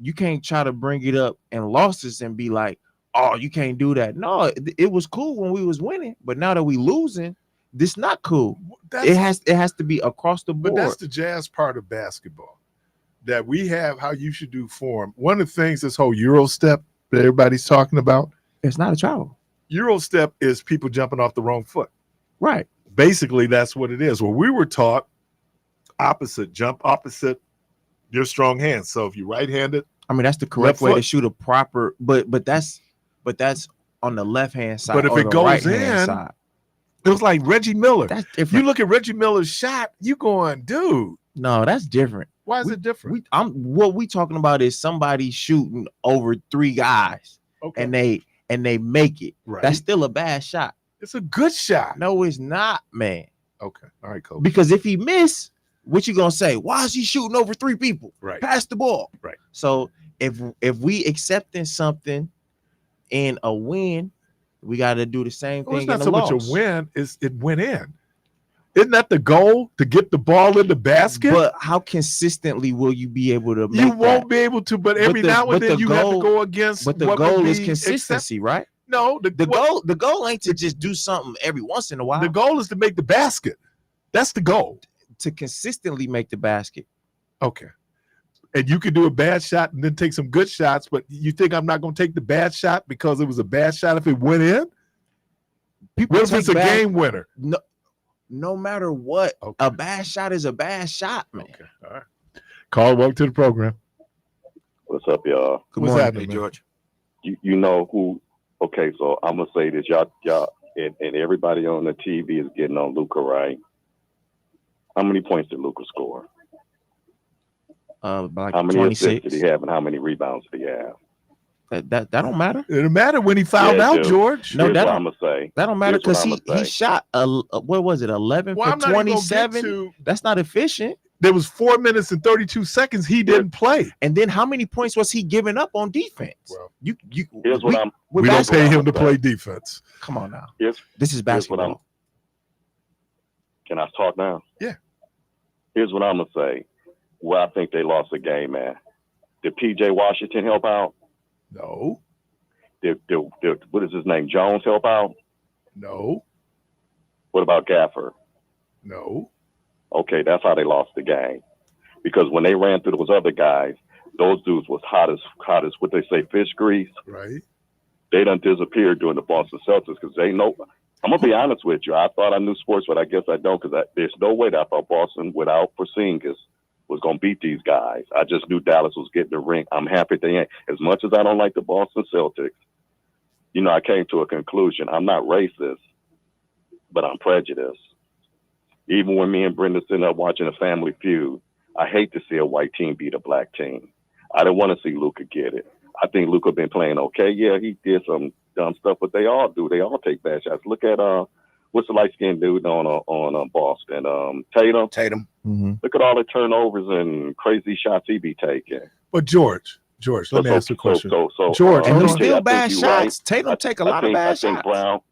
you can't try to bring it up in losses and be like, "Oh, you can't do that." No, it was cool when we was winning, but now that we losing, this not cool. That's, It has to be across the but board. that's the jazz part of basketball, that we have how you should do form. One of the things, this whole Euro step that everybody's talking about, It's not a travel, Euro step is people jumping off the wrong foot. right? Basically, that's what it is. Well, we were taught opposite, jump opposite your strong hand. So if you're right-handed, I mean, that's the correct Left way to foot. shoot a proper, but that's on the left hand side. But if or it the goes right-hand in, side, it was like Reggie Miller. that's You different. look at Reggie Miller's shot, you going, dude, No, that's different. why is it different? What we talking about is somebody shooting over 3 guys Okay. and they make it. Right. That's still a bad shot. It's a good shot. No, it's not, man. Okay. All right, coach. Because if he miss, what you gonna say? Why is he shooting over 3 people? Right. Pass the ball. Right. So if we accepting something in a win, we got to do the same Well, thing it's in not a so loss. much a win, it went in. Isn't that the goal, to get the ball in the basket? But how consistently will you be able to make you won't that? be able to, but every the- now and but then the you have to goal- go against But the what would goal is be consistency, right? No, The goal ain't to just do something every once in a while. the goal is to make the basket. That's the goal. To consistently make the basket. Okay. And you can do a bad shot and then take some good shots, but you think I'm not going to take the bad shot because it was a bad shot if it went in? People What if it's a take bad- game winner? No matter what, Okay. a bad shot is a bad shot, man. Okay. All right. Carl, welcome to the program. What's up, y'all? Good What's morning. happening, Hey, man? George. You know who? Okay, so I'm gonna say this, y'all, and everybody on the TV is getting on Luca, right? How many points did Luca score? Like How many assists 26. did he have, and how many rebounds did he have? That don't matter. It didn't matter when he fouled Yeah, out, dude. George. No, Here's that what don't- I'm gonna say. That don't matter Here's what because I'ma he say. shot what was it, 11 Well, for I'm not even gonna get 27. to. That's not efficient. There was 4 minutes and 32 seconds he didn't play. And then how many points was he giving up on defense? Well, you Here's what I'm. with We don't Here's what pay I'm him to gonna play say. defense. Come on now. Here's This is Here's what I'm- basketball. Can I talk now? Yeah. Here's what I'm gonna say. Where I think they lost the game, man. Did PJ Washington help out? No, Did what is his name? Jones help out? no, What about Gafford? no. Okay, that's how they lost the game. Because when they ran through those other guys, those dudes was hot as what they say, fish grease. Right. They done disappeared during the Boston Celtics because they know. I'm gonna be honest with you. I thought I knew sports, but I guess I don't because there's no way that I thought Boston, without Porzingis, was gonna beat these guys. I just knew Dallas was getting the ring. I'm happy they ain't. As much as I don't like the Boston Celtics, you know, I came to a conclusion. I'm not racist, but I'm prejudiced. Even when me and Brenda sitting up watching a Family Feud, I hate to see a white team beat a black team. I didn't want to see Luka get it. I think Luka been playing okay. Yeah, he did some dumb stuff, but they all do. They all take bad shots. Look at what's the light skinned dude on Boston? Tatum. Tatum. Mm-hmm. Look at all the turnovers and crazy shots he be taking. But George, let me ask you a question. George, And hold them on. still I bad think you're right. shots. Tatum take a lot of bad shots.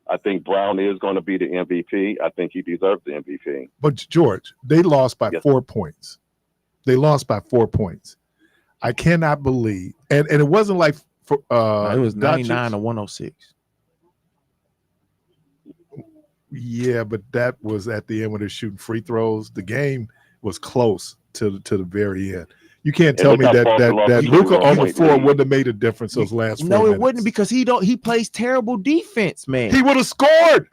I think Brown is going to be the MVP. I think he deserves the MVP. But George, they lost by Yes. 4 points. They lost by 4 points. I cannot believe, and it wasn't like for it was Doncic. 99 to 106. Yeah, but that was at the end when they're shooting free throws. The game was close to the very end. You can't And tell look me how that far that, along that the Luka on the 1-point floor lead. wouldn't have made a difference those last 4 No, minutes. it wouldn't, because he plays terrible defense, man. He would have scored.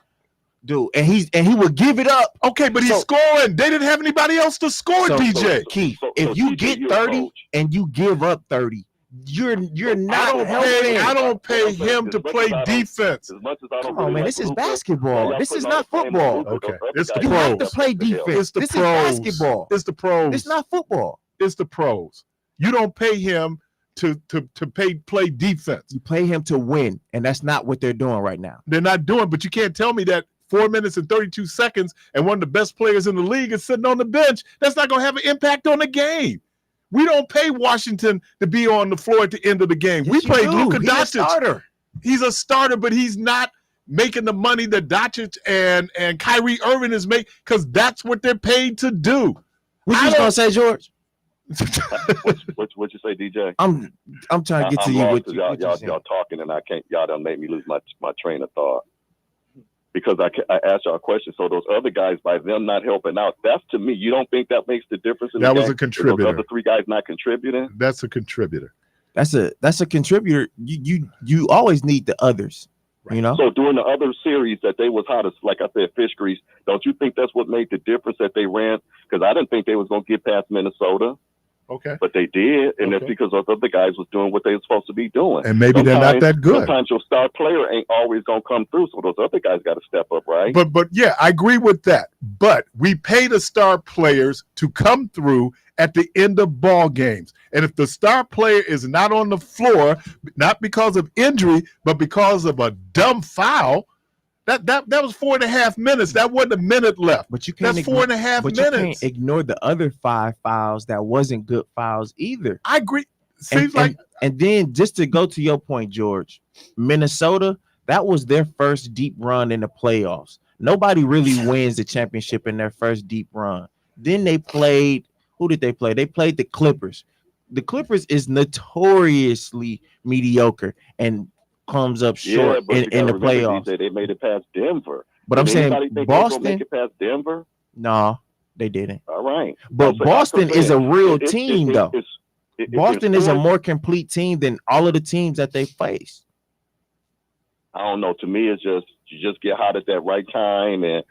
Dude, and he would give it up. Okay, but he's scoring. They didn't have anybody else to score, DJ. Keith, So if you TJ, get you're a 30 coach. and you give up 30, you're not helping. I don't pay him to play defense. As much as I don't Come on, really man. like This is Luka, basketball. y'all This is putting all not the blame on football. Luka. Okay, Those other it's the guys You have to pros. play respect to him. defense. It's the This pros. is basketball. It's the pros. It's not football. It's the pros. You don't pay him to play defense. You pay him to win, and that's not what they're doing right now. They're not doing, but you can't tell me that 4 minutes and 32 seconds and one of the best players in the league is sitting on the bench. That's not going to have an impact on the game. We don't pay Washington to be on the floor at the end of the game. Yes, We you played do. Luka He's a Doncic. starter. He's a starter, but he's not making the money that Doncic and Kyrie Irving is making, because that's what they're paid to do. What you gonna say, George? What you say, DJ? I'm trying to get to I'm you. lost What 'cause you, what you y'all saying? talking and I can't. Y'all done made me lose my train of thought. Because I asked y'all a question. So those other guys, by them not helping out, that's, to me, you don't think that makes the difference in That the was game? a contributor. Those other three guys not contributing? That's a contributor. That's a contributor. You always need the others. You know. So during the other series that they was hot as, like I said, fish grease, don't you think that's what made the difference that they ran? Because I didn't think they was going to get past Minnesota. Okay. But they did, and that's Okay. because those other guys was doing what they were supposed to be doing. And maybe they're not that good. Sometimes your star player ain't always going to come through, so those other guys got to step up, right? But yeah, I agree with that. But we pay the star players to come through at the end of ball games. And if the star player is not on the floor, not because of injury, but because of a dumb foul, that was 4.5 minutes. That wasn't a minute left. But you can't. That's 4.5 but minutes. you can't ignore the other 5 fouls that wasn't good fouls either. I agree. Seems like and then just to go to your point, George, Minnesota, that was their first deep run in the playoffs. Nobody really wins the championship in their first deep run. Then they played. Who did they play? They played the Clippers. The Clippers is notoriously mediocre and comes up short but you in the gotta remember, playoffs. DJ, they made it past Denver. But I'm Did saying anybody think they was gonna Boston. make it past Denver? No, they didn't. All right. But Boston is a real team, though. It's Boston is a sports. more complete team than all of the teams that they faced. I don't know. To me, it's just you just get hot at that right time, and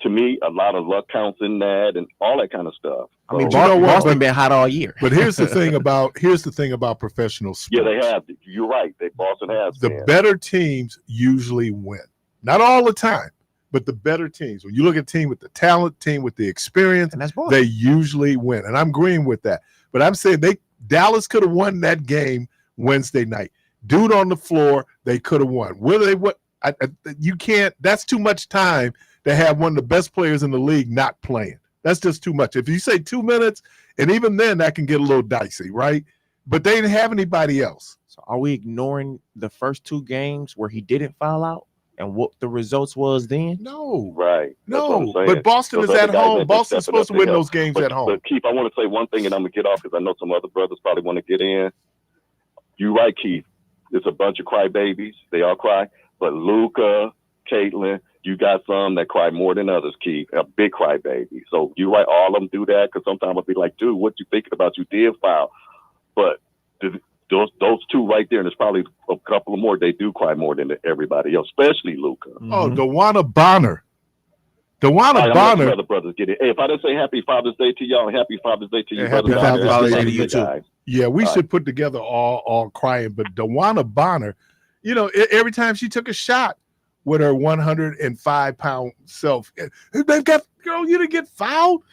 to me, a lot of luck counts in that, and all that kind of stuff. I mean, So- you know what? Boston been hot all year. But here's the thing about professional sports. yeah, they have. You're right. Boston has. The been. better teams usually win. Not all the time, but the better teams. When you look at a team with the talent, team with the experience, And that's Boston. they usually win. And I'm agreeing with that. But I'm saying Dallas could have won that game Wednesday night. Dude on the floor, they could have won. Whether they what you can't. That's too much time to have one of the best players in the league not playing. That's just too much. If you say 2 minutes, and even then that can get a little dicey, right? But they didn't have anybody else. So are we ignoring the first 2 games where he didn't foul out and what the results was then? No. Right. That's what I'm No, saying. but Boston Those is other at guys home. ain't Boston's stepping supposed to up win to help. those games But, at home. But Keith, I want to say one thing, and I'm gonna get off because I know some other brothers probably want to get in. You're right, Keith. It's a bunch of crybabies. They all cry. But Luka, Caitlin, you got some that cry more than others, Keith. A big crybaby. So you're right. All of them do that because sometimes I'll be like, dude, what you thinking about? You did foul. But those 2 right there, and there's probably a couple of more. They do cry more than everybody else, especially Luka. Oh, DeWanna Bonner. DeWanna I'm Bonner. other brothers get it. Hey, if I didn't say Happy Father's Day to y'all, and Happy Father's Day to you, Yeah, Happy brothers out there, Father's Day Happy to you too. guys. Yeah, we All should put together all crying. But DeWanna Bonner, every time she took a shot with her 105-pound self, they've got, girl, you didn't get fouled.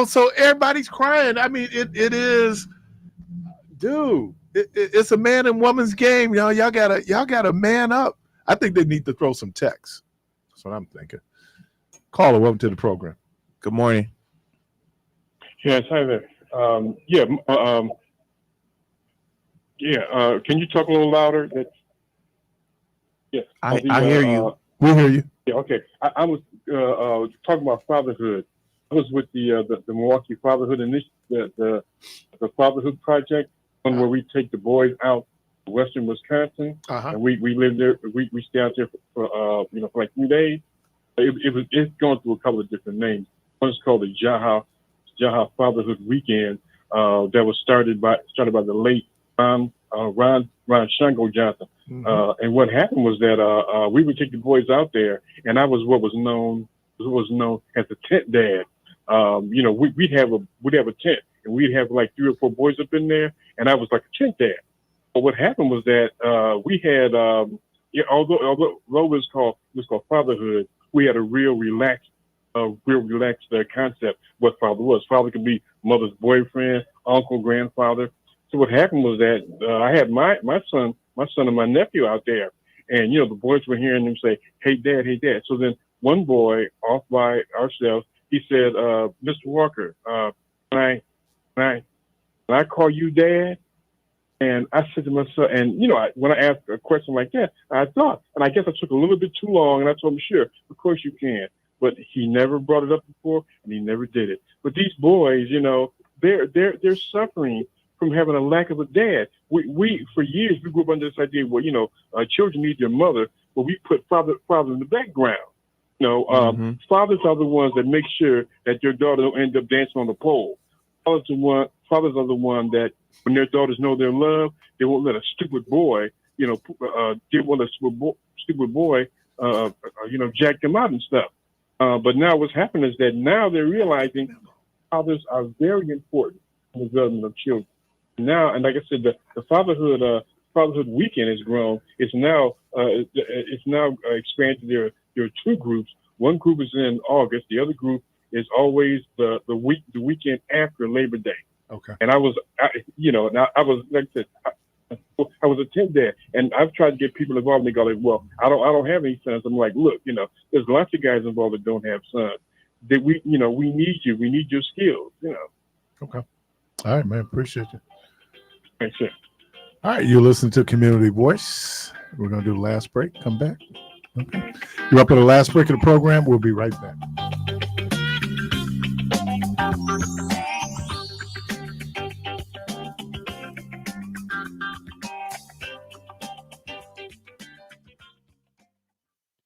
So everybody's crying. I mean, it is, dude. It's a man and woman's game. Y'all gotta man up. I think they need to throw some texts. That's what I'm thinking. Caller, welcome to the program. Good morning. Yes, hi there. Can you talk a little louder? Yes. I hear you. We hear you. Yeah, okay. I was talking about fatherhood. I was with the Milwaukee Fatherhood Initiative, the Fatherhood Project, one where we take the boys out to western Wisconsin, and we live there. We stay out there for like 3 days. It's going through a couple of different names. One is called the Jaha Fatherhood Weekend. that was started by the late Ron Shango Johnson. And what happened was that we would take the boys out there, and I was what was known as the tent dad. We'd have a tent, and we'd have like 3 or 4 boys up in there, and I was like a tent dad. But what happened was that we had, although it was called fatherhood, we had a real relaxed concept. What father was. Father could be mother's boyfriend, uncle, grandfather. So what happened was that I had my son and my nephew out there, and the boys were hearing them say, "Hey dad, hey dad." So then one boy off by ourselves, he said, "Mr. Walker, can I call you dad?" And I said to myself, and when I asked a question like that, I thought, and I guess I took a little bit too long, and I told him, "Sure, of course you can." But he never brought it up before, and he never did it. But these boys, they're suffering from having a lack of a dad. We for years we grew up under this idea where children need their mother, but we put father in the background. Fathers are the ones that make sure that your daughter don't end up dancing on the pole. Fathers are the ones that when their daughters know their love, they won't let a stupid boy, jack them out and stuff. But now what's happening is that now they're realizing fathers are very important in the development of children. Now, and like I said, the fatherhood weekend has grown. It's now expanded. There are 2 groups. One group is in August. The other group is always the weekend after Labor Day. Okay. And I was like I said, I was a tent dad, and I've tried to get people involved. And they go like, "Well, I don't have any sons." I'm like, "Look, there's lots of guys involved that don't have sons. That we need you. We need your skills. Okay. All right, man. Appreciate you. Thanks, sir. All right, you listen to Community Voice. We're going to do the last break. Come back. Okay. You're up at the last break of the program. We'll be right back.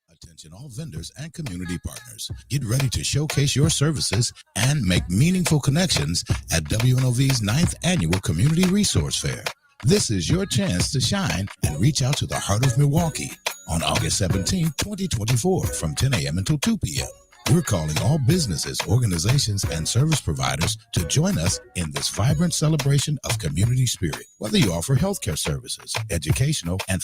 Attention all vendors and community partners. Get ready to showcase your services and make meaningful connections at WNOV's 9th Annual Community Resource Fair. This is your chance to shine and reach out to the heart of Milwaukee on August 17, 2024 from 10 a.m. until 2 p.m. We're calling all businesses, organizations, and service providers to join us in this vibrant celebration of community spirit. Whether you offer healthcare services, educational, and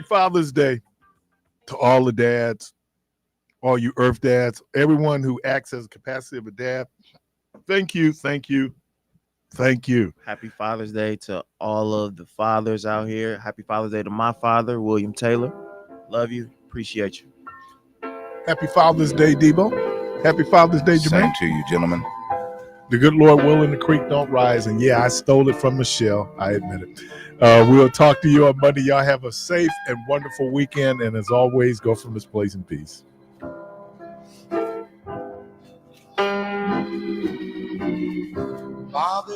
Father's Day to all the dads, all you Earth dads, everyone who acts as a capacity of a dad. Thank you, thank you, thank you. Happy Father's Day to all of the fathers out here. Happy Father's Day to my father, William Taylor. Love you. Appreciate you. Happy Father's Day, Debo. Happy Father's Day, Jermaine. Same to you, gentlemen. The good Lord willing, the creek don't rise. And yeah, I stole it from Michelle. I admit it. We'll talk to you on Monday. Y'all have a safe and wonderful weekend. And as always, go from this place in peace. Father,